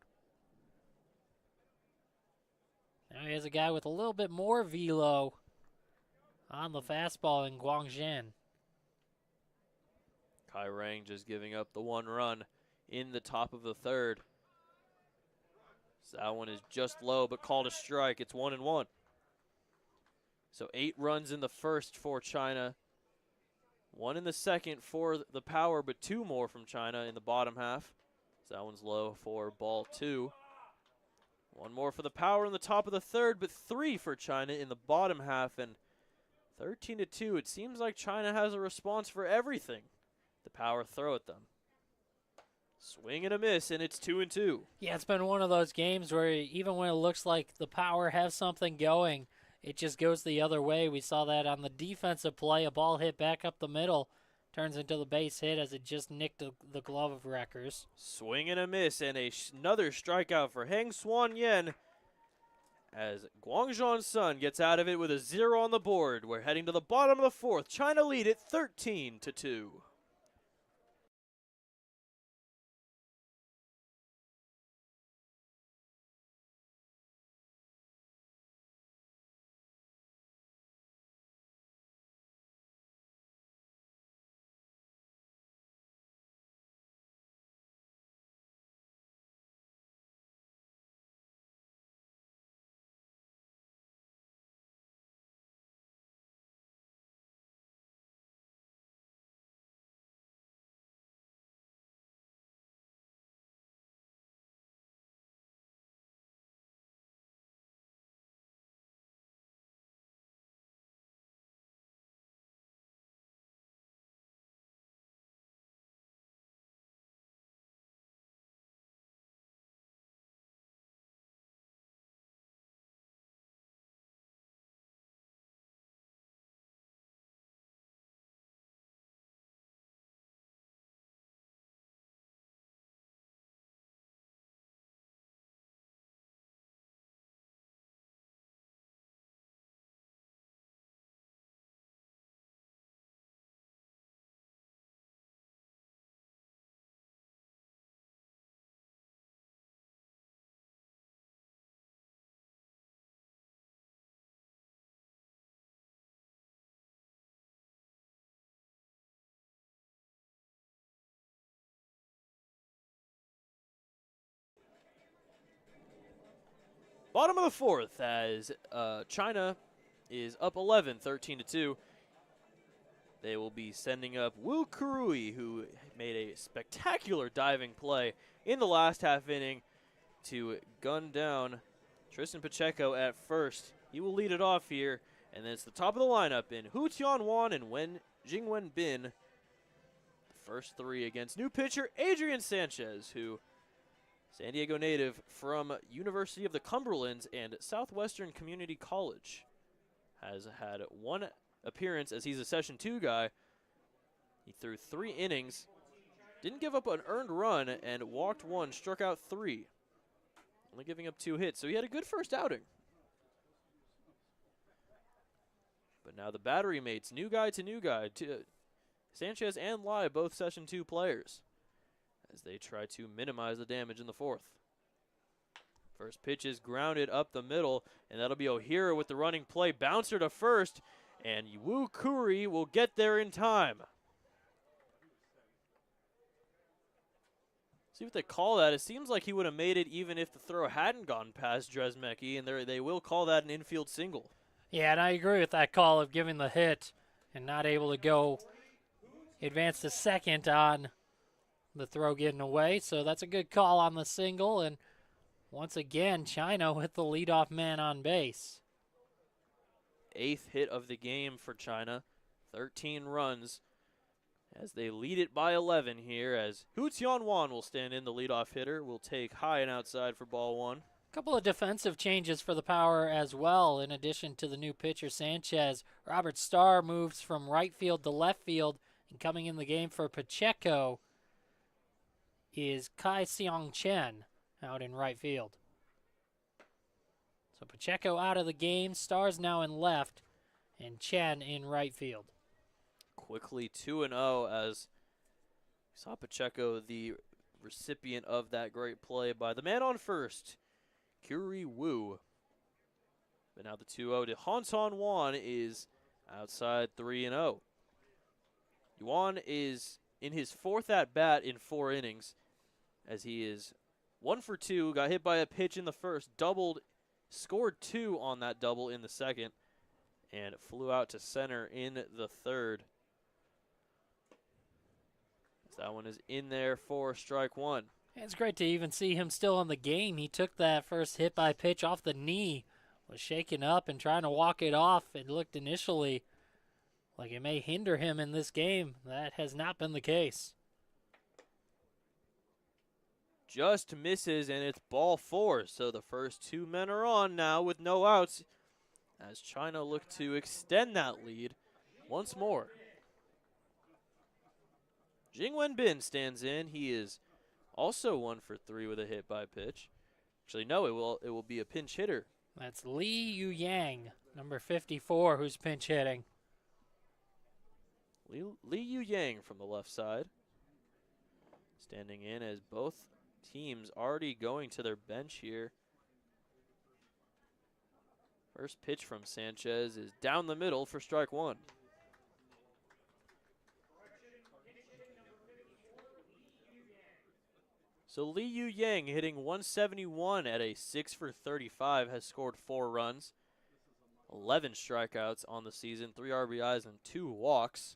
Now he has a guy with a little bit more velo on the fastball in Guangzhen. Kai Rang just giving up the 1 run in the top of the 3rd. So that one is just low, but called a strike. It's 1-1. So 8 runs in the first for China. 1 in the second for the Power, but 2 more from China in the bottom half. So that one's low for ball 2. 1 more for the Power in the top of the 3rd, but 3 for China in the bottom half. And 13-2, it seems like China has a response for everything the Power throw at them. Swing and a miss, and it's 2-2. Yeah, it's been one of those games where even when it looks like the Power have something going, it just goes the other way. We saw that on the defensive play. A ball hit back up the middle, turns into the base hit as it just nicked the glove of Reckers. Swing and a miss, and another strikeout for Heng Swan Yen as Guangzhou Sun gets out of it with a 0 on the board. We're heading to the bottom of the 4th. China lead it 13-2. Bottom of the fourth as China is up 11, 13-2. They will be sending up Wu Kurui, who made a spectacular diving play in the last half inning to gun down Tristan Pacheco at first. He will lead it off here, and then it's the top of the lineup in Hu Tianwan and Jingwen Bin. The first three against new pitcher Adrian Sanchez, who San Diego native from University of the Cumberlands and Southwestern Community College. Has had one appearance as he's a Session 2 guy. He threw 3 innings, didn't give up an earned run, and walked 1, struck out 3. Only giving up 2 hits, so he had a good first outing. But now the battery mates, new guy to new guy. Sanchez and Lai, both Session 2 players, as they try to minimize the damage in the fourth. First pitch is grounded up the middle, and that'll be O'Hara with the running play. Bouncer to first, and Wu Kuri will get there in time. See what they call that. It seems like he would have made it even if the throw hadn't gone past Dresmecki, and they will call that an infield single. Yeah, and I agree with that call of giving the hit and not able to go advance to second on the throw getting away. So that's a good call on the single, and once again, China with the leadoff man on base. 8th hit of the game for China. 13 runs as they lead it by 11 here, as Hu Tianwan will stand in, the leadoff hitter. Will take high and outside for ball 1. A couple of defensive changes for the Power as well, in addition to the new pitcher Sanchez. Robert Starr moves from right field to left field, and coming in the game for Pacheco is Kai Seong Chen out in right field. So Pacheco out of the game, Starr's now in left, and Chen in right field. Quickly 2-0 as we saw Pacheco, the recipient of that great play by the man on first, Kuri Wu. But now the 2-0 to Hanson Wan is outside 3-0. Yuan is in his 4th at-bat in 4 innings, as he is 1 for 2, got hit by a pitch in the first, doubled, scored 2 on that double in the second, and flew out to center in the third. So that one is in there for strike 1. It's great to even see him still in the game. He took that first hit by pitch off the knee, was shaken up and trying to walk it off. It looked initially like it may hinder him in this game. That has not been the case. Just misses, and it's ball 4. So the first 2 men are on now with no outs, as China look to extend that lead once more. Jingwen Bin stands in. He is also 1 for 3 with a hit by pitch. Actually, no, it will be a pinch hitter. That's Lee Yu Yang, number 54, who's pinch hitting. Lee Yu Yang from the left side, standing in, as both teams already going to their bench here. First pitch from Sanchez is down the middle for strike 1. So Lee Yu Yang hitting 171 at a 6 for 35, has scored 4 runs, 11 strikeouts on the season, 3 RBIs and 2 walks.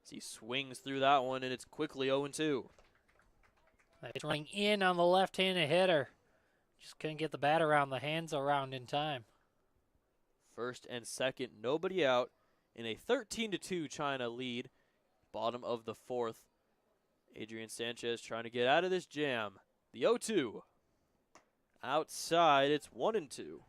As he swings through that one, and it's quickly 0-2. That's running in on the left-handed hitter. Just couldn't get the bat around the hands around in time. First and second, nobody out in a 13-2 China lead. Bottom of the 4th. Adrian Sanchez trying to get out of this jam. The 0-2. Outside, it's 1-2.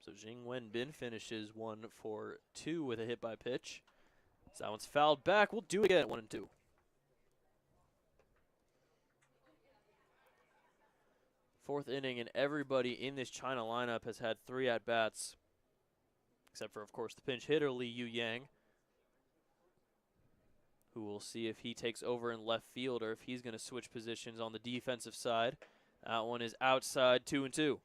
So Jingwen Bin finishes 1 for 2 with a hit by pitch. So that one's fouled back. We'll do it again at 1-2. Fourth inning, and everybody in this China lineup has had 3 at-bats, except for, of course, the pinch hitter, Lee Yu Yang, who will see if he takes over in left field or if he's going to switch positions on the defensive side. That one is outside, 2-2.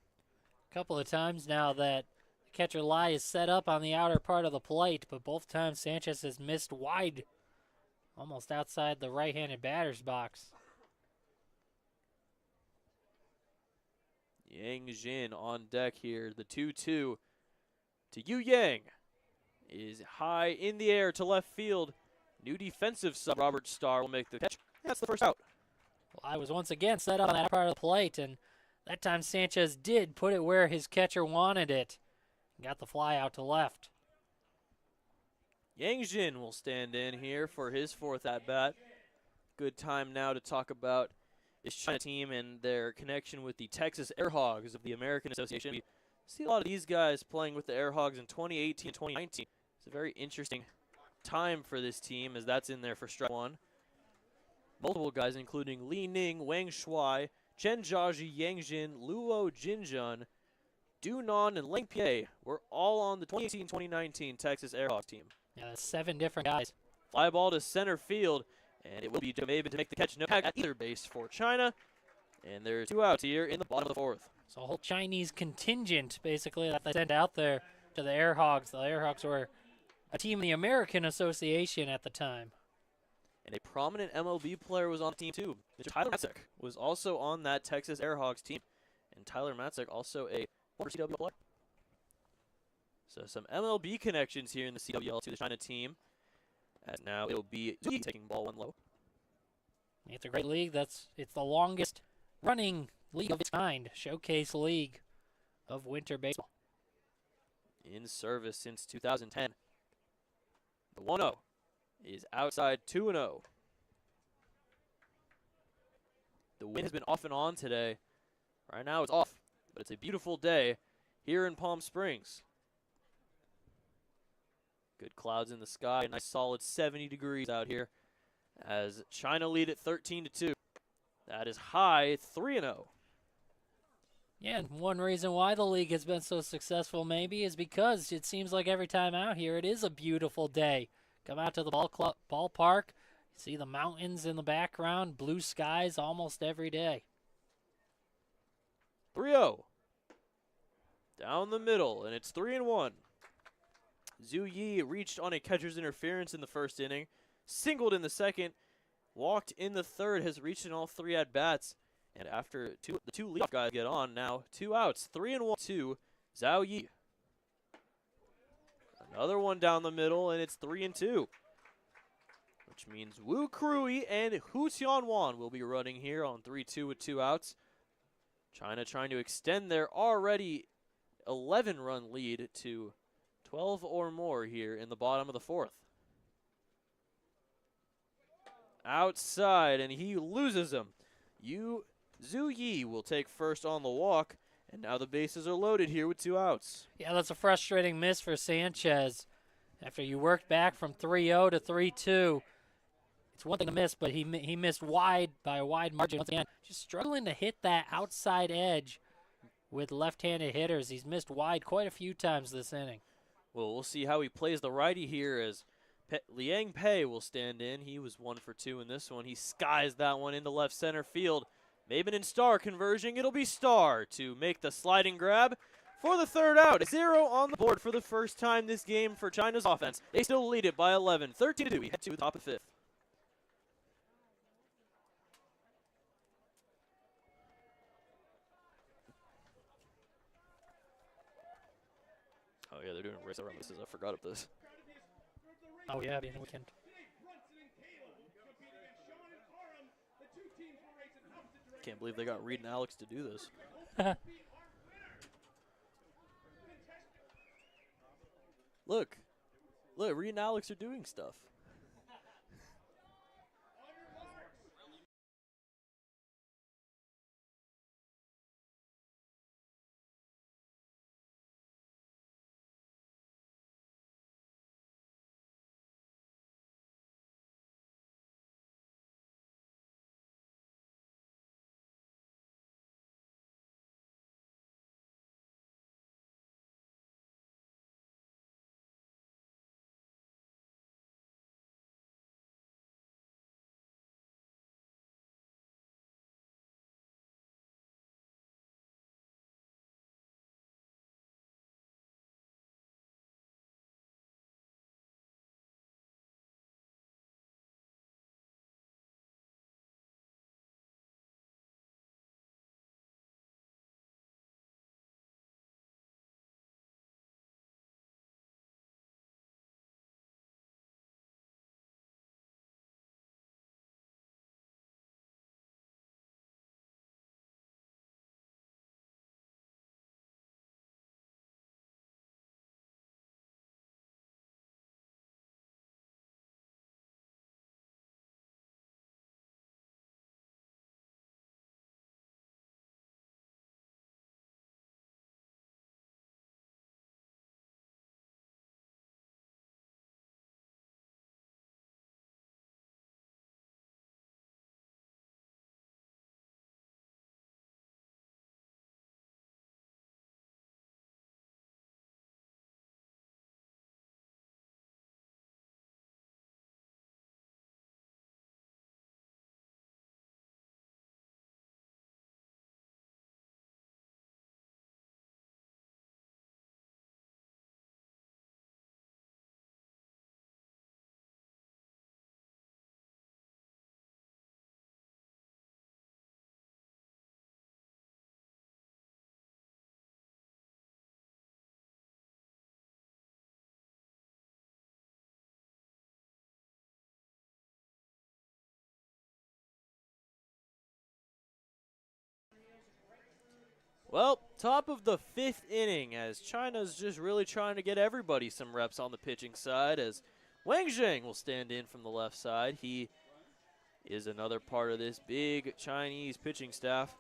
A couple of times now that Catcher lie is set up on the outer part of the plate, but both times Sanchez has missed wide, almost outside the right-handed batter's box. Yang Jin on deck here. The 2-2 to Yu Yang is high in the air to left field. New defensive sub Robert Starr will make the catch. That's the first out. Well, I was once again set up on that part of the plate, and that time Sanchez did put it where his catcher wanted it. Got the fly out to left. Yang Jin will stand in here for his fourth at-bat. Good time now to talk about this China team and their connection with the Texas Air Hogs of the American Association. We see a lot of these guys playing with the Air Hogs in 2018 and 2019. It's a very interesting time for this team as that's in there for strike one. Multiple guys including Li Ning, Wang Shuai, Chen Jiaji, Yang Jin, Luo Jinjun, Du Nan, and Leng Pie were all on the 2018-2019 Texas Air Hogs team. Yeah, that's 7 different guys. Fly ball to center field, and it will be Jamaiban to make the catch. No tag at either base for China, and there's 2 outs here in the bottom of the fourth. So a whole Chinese contingent, basically, that they sent out there to the Air Hogs. The Air Hogs were a team in the American Association at the time. And a prominent MLB player was on the team too. Mr. Tyler Matzek was also on that Texas Air Hogs team. And Tyler Matzek also a former CWL player. So some MLB connections here in the CWL to the China team. As now it'll be Zhu Yi taking ball 1 low. It's a great league. It's the longest running league of its kind. Showcase league of winter baseball. In service since 2010. The 1-0 is outside 2-0. The wind has been off and on today. Right now it's off, but it's a beautiful day here in Palm Springs. Good clouds in the sky, a nice solid 70 degrees out here as China lead at 13-2. That is high 3-0. Yeah, and one reason why the league has been so successful maybe is because it seems like every time out here it is a beautiful day. Come out to the ballpark, see the mountains in the background, blue skies almost every day. 3-0. Down the middle, and it's 3-1. Zhu Yi reached on a catcher's interference in the first inning, singled in the second, walked in the third, has reached in all 3 at-bats, and after the 2 leadoff guys get on, now 2 outs, 3-1 to Zhao Yi. Another one down the middle, and it's 3-2. Which means Wu Krui and Hu Tianwan will be running here on 3-2 with 2 outs. China trying to extend their already 11-run lead to 12 or more here in the bottom of the fourth. Outside, and he loses him. Zhu Yi will take first on the walk, and now the bases are loaded here with 2 outs. Yeah, that's a frustrating miss for Sanchez. After you worked back from 3-0 to 3-2, it's one thing to miss, but he missed wide by a wide margin once again. Just struggling to hit that outside edge with left-handed hitters. He's missed wide quite a few times this inning. Well, we'll see how he plays the righty here as Liang Pei will stand in. He was 1 for 2 in this one. He skies that one into left center field. Maben and Starr converging. It'll be Starr to make the sliding grab for the 3rd out. 0 on the board for the first time this game for China's offense. They still lead it by 11. 13-2. We head to the top of 5th. Oh, yeah, they're doing a race around this. I forgot of this. Oh, yeah, being a weekend. Can't believe they got Reed and Alex to do this. Look, Reed and Alex are doing stuff. Well, top of the 5th inning as China's just really trying to get everybody some reps on the pitching side as Wang Zheng will stand in from the left side. He is another part of this big Chinese pitching staff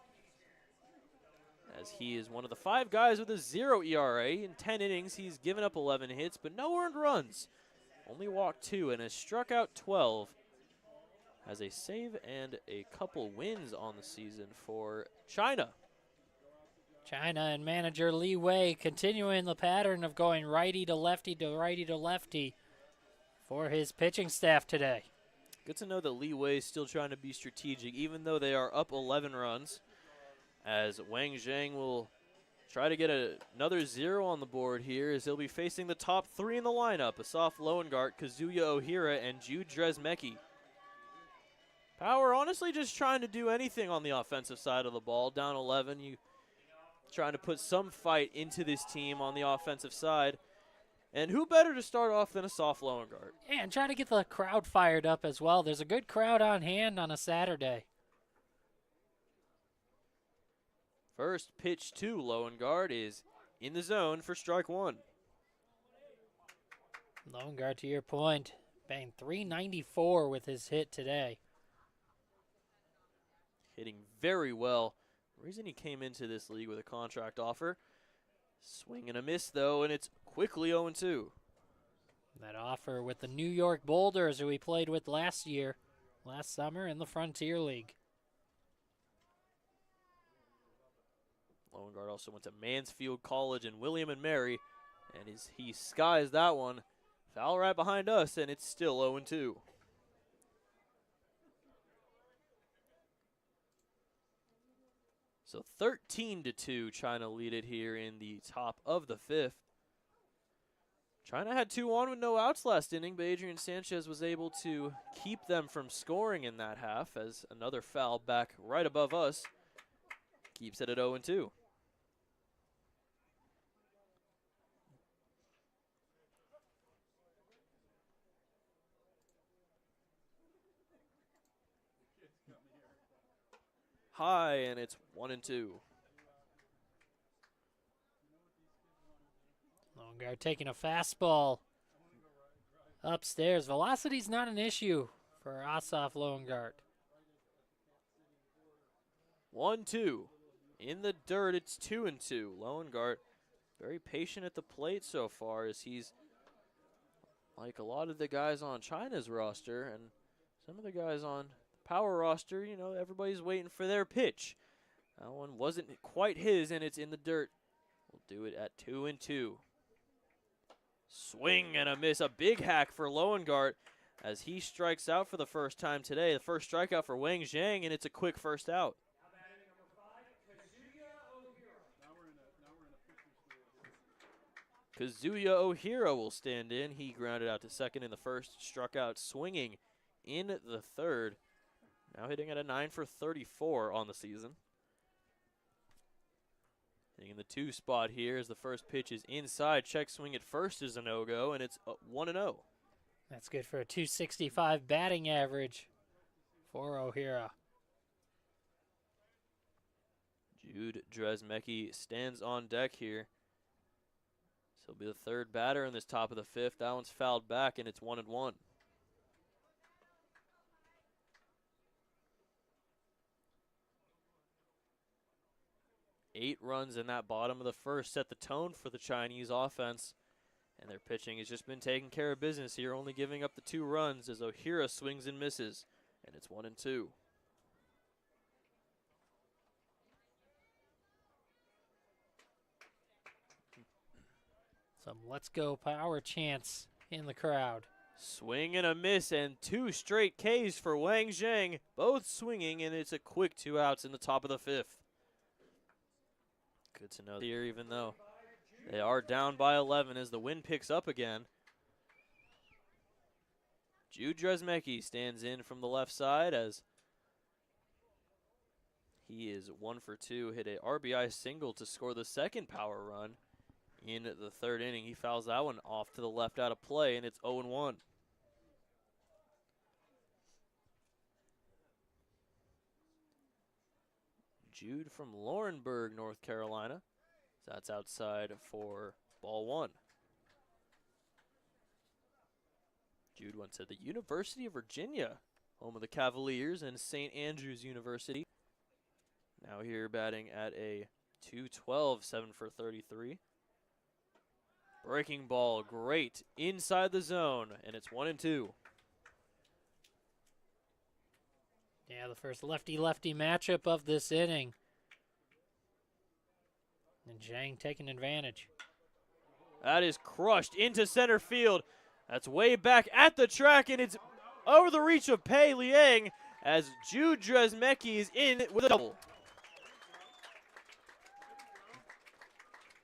as he is one of the 5 guys with a 0 ERA. In 10 innings, he's given up 11 hits, but no earned runs. Only walked 2 and has struck out 12. Has a save and a couple wins on the season for China. China and manager Li Wei continuing the pattern of going righty to lefty to righty to lefty for his pitching staff today. Good to know that Li Wei is still trying to be strategic, even though they are up 11 runs, as Wang Zheng will try to get another 0 on the board here as he'll be facing the top 3 in the lineup, Asaf Loengart, Kazuya Ohira, and Jude Dresmecki. Power honestly just trying to do anything on the offensive side of the ball. Down 11, you trying to put some fight into this team on the offensive side. And who better to start off than Asaf Loengart? Yeah, and try to get the crowd fired up as well. There's a good crowd on hand on a Saturday. First pitch to Loengart is in the zone for strike 1. Loengart, to your point, banged .394 with his hit today. Hitting very well. The reason he came into this league with a contract offer. Swing and a miss, though, and it's quickly 0-2. That offer with the New York Boulders, who he played with last summer in the Frontier League. Loengart also went to Mansfield College and William and Mary, and he skies that one. Foul right behind us, and it's still 0-2. So 13-2, China lead it here in the top of the 5th. China had 2 on with no outs last inning, but Adrian Sanchez was able to keep them from scoring in that half as another foul back right above us keeps it at 0-2. High, and it's 1-2. Loengart taking a fastball upstairs. Velocity's not an issue for Asaf Loengart. 1-2. In the dirt, it's 2-2. Loengart very patient at the plate so far as he's like a lot of the guys on China's roster and some of the guys on Power roster, you know, everybody's waiting for their pitch. That one wasn't quite his, and it's in the dirt. We'll do it at 2-2. Swing and a miss. A big hack for Loengart as he strikes out for the first time today. The first strikeout for Wang Zheng, and it's a quick first out. Kazuya Ohira will stand in. He grounded out to second in the first, struck out swinging in the third. Now hitting at a 9 for 34 on the season. Hitting in the 2 spot here as the first pitch is inside. Check swing at first is a no-go, and it's 1-0. That's good for a .265 batting average for Ohira. Jude Dresmecki stands on deck here. So he'll be the third batter in this top of the 5th. That one's fouled back, and it's 1-1. Eight runs in that bottom of the first set the tone for the Chinese offense. And their pitching has just been taking care of business here, only giving up the 2 runs as Ohira swings and misses. And it's 1-2. Some let's go Power chants in the crowd. Swing and a miss, and 2 straight Ks for Wang Zheng. Both swinging, and it's a quick 2 outs in the top of the 5th. Good to know here, even though they are down by 11 as the wind picks up again. Jude Dresmecki stands in from the left side as he is 1 for 2. Hit a RBI single to score the second power run in the third inning. He fouls that one off to the left out of play, and it's 0-1. Jude from Laurinburg, North Carolina. So that's outside for ball one. Jude went to the University of Virginia, home of the Cavaliers, and St. Andrews University. Now here batting at a 212, 7 for 33. Breaking ball, great, inside the zone, and it's 1-2. Yeah, the first lefty-lefty matchup of this inning. And Zhang taking advantage. That is crushed into center field. That's way back at the track, and it's over the reach of Pei Liang as Jude Dresmecki is in with a double.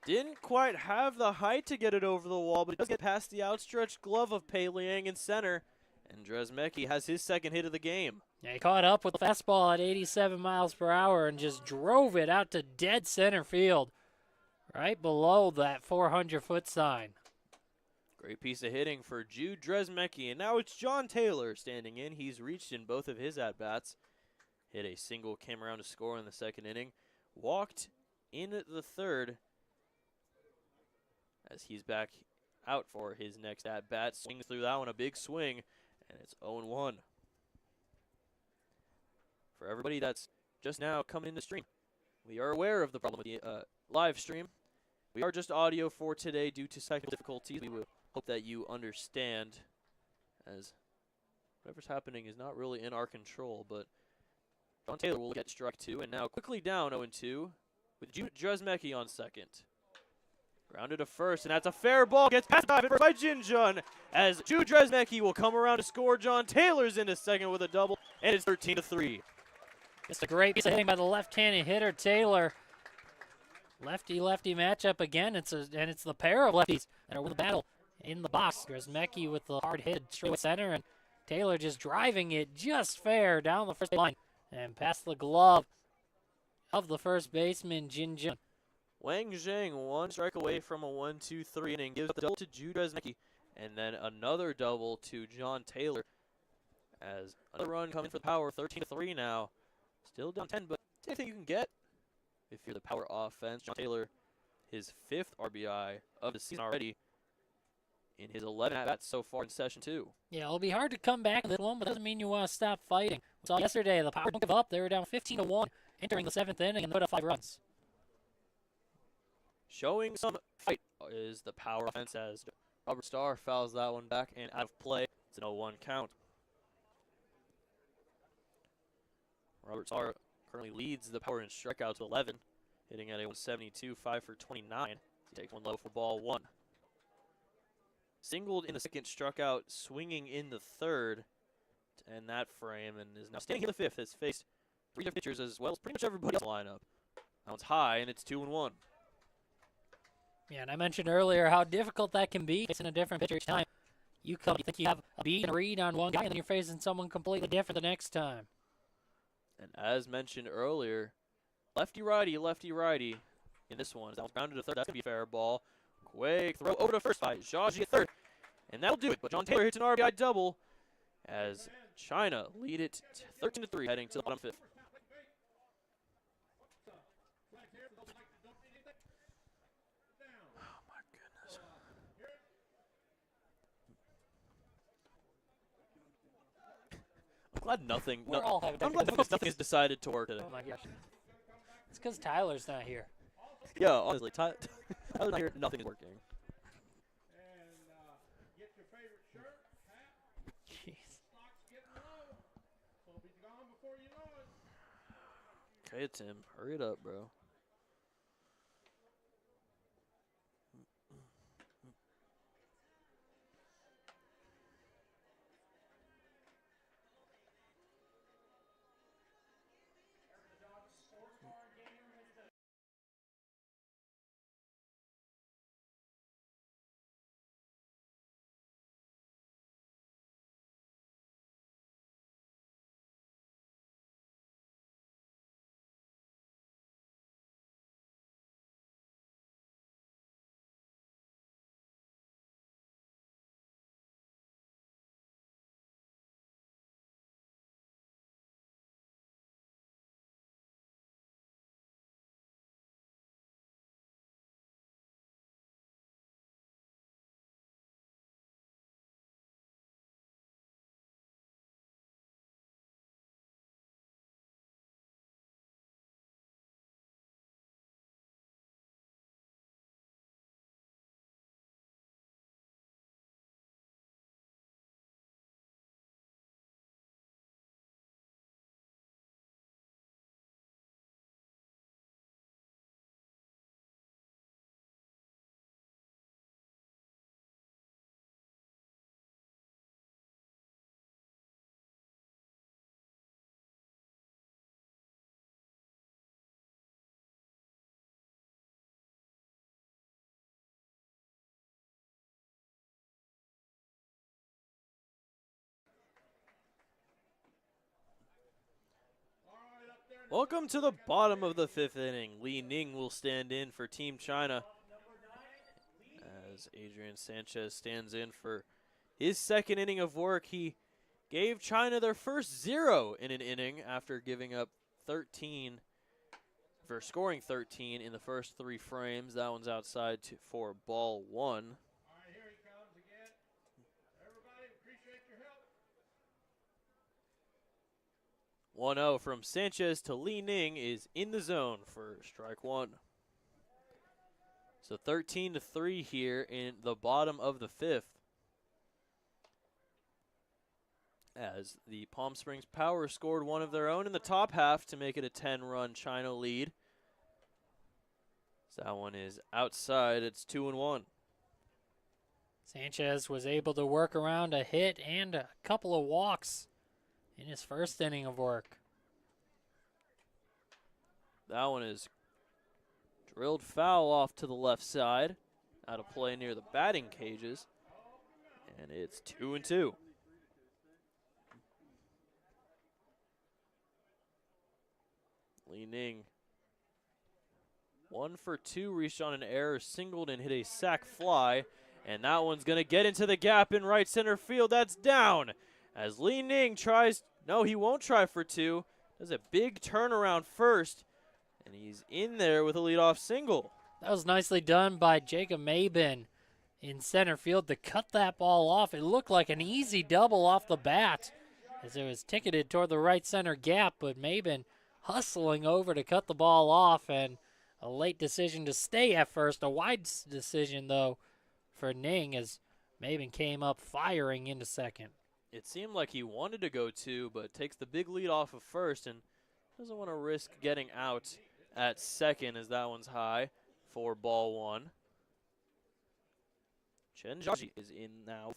Didn't quite have the height to get it over the wall, but it does get past the outstretched glove of Pei Liang in center. And Dresmecki has his second hit of the game. Yeah, he caught up with the fastball at 87 miles per hour and just drove it out to dead center field, right below that 400-foot sign. Great piece of hitting for Jude Dresmecki. And now it's John Taylor standing in. He's reached in both of his at-bats. Hit a single, came around to score in the second inning. Walked in the third as he's back out for his next at-bat. Swings through that one, a big swing, and it's 0-1. For everybody that's just now coming in the stream, we are aware of the problem with the live stream. We are just audio for today due to technical difficulties. We will hope that you understand, as whatever's happening is not really in our control, but John Taylor will get struck two, and now quickly down 0-2 with Jude Dresmecki on second. Grounded to first, and that's a fair ball. Gets past by Jin Jun as Jude Dresmecki will come around to score. John Taylor's into second with a double, and it's 13-3. Just a great piece of hitting by the left-handed hitter Taylor. Lefty-lefty matchup again. It's the pair of lefties that are with the battle in the box. Dresmecki with the hard hit straight center, and Taylor just driving it just fair down the first line and past the glove of the first baseman Jin Jun. Wang Zhang, one strike away from a 1-2-3 inning, gives the double to Jude Dresmecki, and then another double to John Taylor as another run coming for the Power. 13-3 now. Still down 10, but it's anything you can get if you're the Power offense. John Taylor, his 5th RBI of the season already in his 11 at-bats so far in session 2. Yeah, it'll be hard to come back in this one, but doesn't mean you want to stop fighting. We saw yesterday the Power don't give up. They were down 15-1 entering the 7th inning and put up 5 runs. Showing some fight is the Power offense as Robert Starr fouls that one back and out of play. It's an 0-1 count. Robert Starr currently leads the Power in strikeouts with 11, hitting at a 172, 5 for 29. He takes one low for ball one. Singled in the second, struck out, swinging in the third to end that frame, and is now standing in the 5th. Has faced 3 different pitchers as well as pretty much everybody else in the lineup. That one's high, and it's 2-1. Yeah, and I mentioned earlier how difficult that can be facing a different pitcher each time. You think you have a beat and a read on one guy, and then you're facing someone completely different the next time. And as mentioned earlier, lefty-righty in this one. That one's grounded to third. That's going to be a fair ball. Quick throw over to first by Zhaji at third. And that'll do it. But John Taylor hits an RBI double as China lead it 13-3 heading to the bottom 5th. Oh, my goodness. I'm glad nothing. I'm glad nothing has decided to work today. Oh my gosh. It's because Tyler's not here. Yeah, honestly, Tyler's not here. Nothing is working. Get your favorite shirt, hat, Jeez. stocks getting low. It'll be gone before you know it. Okay, Tim, hurry it up, bro. Welcome to the bottom of the 5th inning. Li Ning will stand in for Team China as Adrian Sanchez stands in for his 2nd inning of work. He gave China their first 0 in an inning after giving up 13 for scoring 13 in the first 3 frames. That one's outside for ball 1. All right, here he comes again. Everybody, appreciate your help. 1-0 from Sanchez to Li Ning is in the zone for strike 1. So 13-3 here in the bottom of the 5th. As the Palm Springs Power scored one of their own in the top half to make it a 10-run China lead. So that one is outside. It's 2-1. Sanchez was able to work around a hit and a couple of walks in his first inning of work. That one is drilled foul off to the left side, out of play near the batting cages, and it's 2-2. Li Ning, 1 for 2, reached on an error, singled and hit a sac fly, and that one's going to get into the gap in right center field. That's down as Li Ning tries, no, he won't try for 2, does a big turnaround first, and he's in there with a leadoff single. That was nicely done by Jacob Mabin in center field to cut that ball off. It looked like an easy double off the bat as it was ticketed toward the right center gap, but Mabin hustling over to cut the ball off, and a late decision to stay at first. A wide decision, though, for Ning as Mabin came up firing into second. It seemed like he wanted to go 2, but takes the big lead off of first and doesn't want to risk getting out at second as that one's high for ball 1. Chen Zhaoji is in now,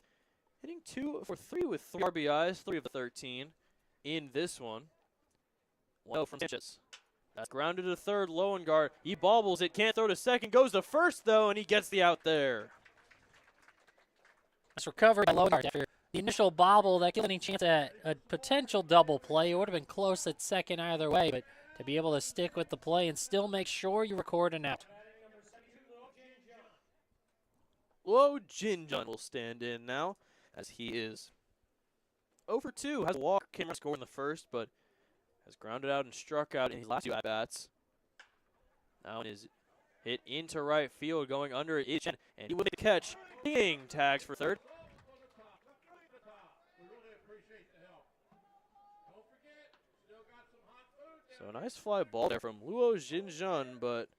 hitting 2 for 3 with 3 RBIs, 3 of the 13 in this one. 1-0 from Sanchez. That's grounded to third. Lowengar, he bobbles it, can't throw to second, goes to first though, and he gets the out there. Nice recovery by Lowengar after the initial bobble that gives any chance at a potential double play. It would have been close at second either way, but to be able to stick with the play and still make sure you record an out. Luo Jinjun will stand in now as he is 0 for 2. Has a walk, came score in the first, but has grounded out and struck out in his last 2 at-bats. Now is hit into right field, going under it is Chen, and he will make the catch. Ding, tags for third. We really appreciate the help. Don't forget, still got some hot food So down a nice fly ball there from Luo Jinjun, but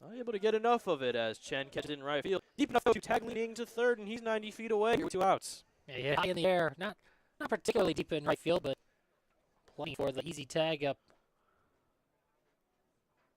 not able to get enough of it as Chen catches it in right field. Deep enough to tag Li Ning to third, and he's 90 feet away with 2 outs. Yeah, high in the air, not particularly deep in right field, but plenty for the easy tag up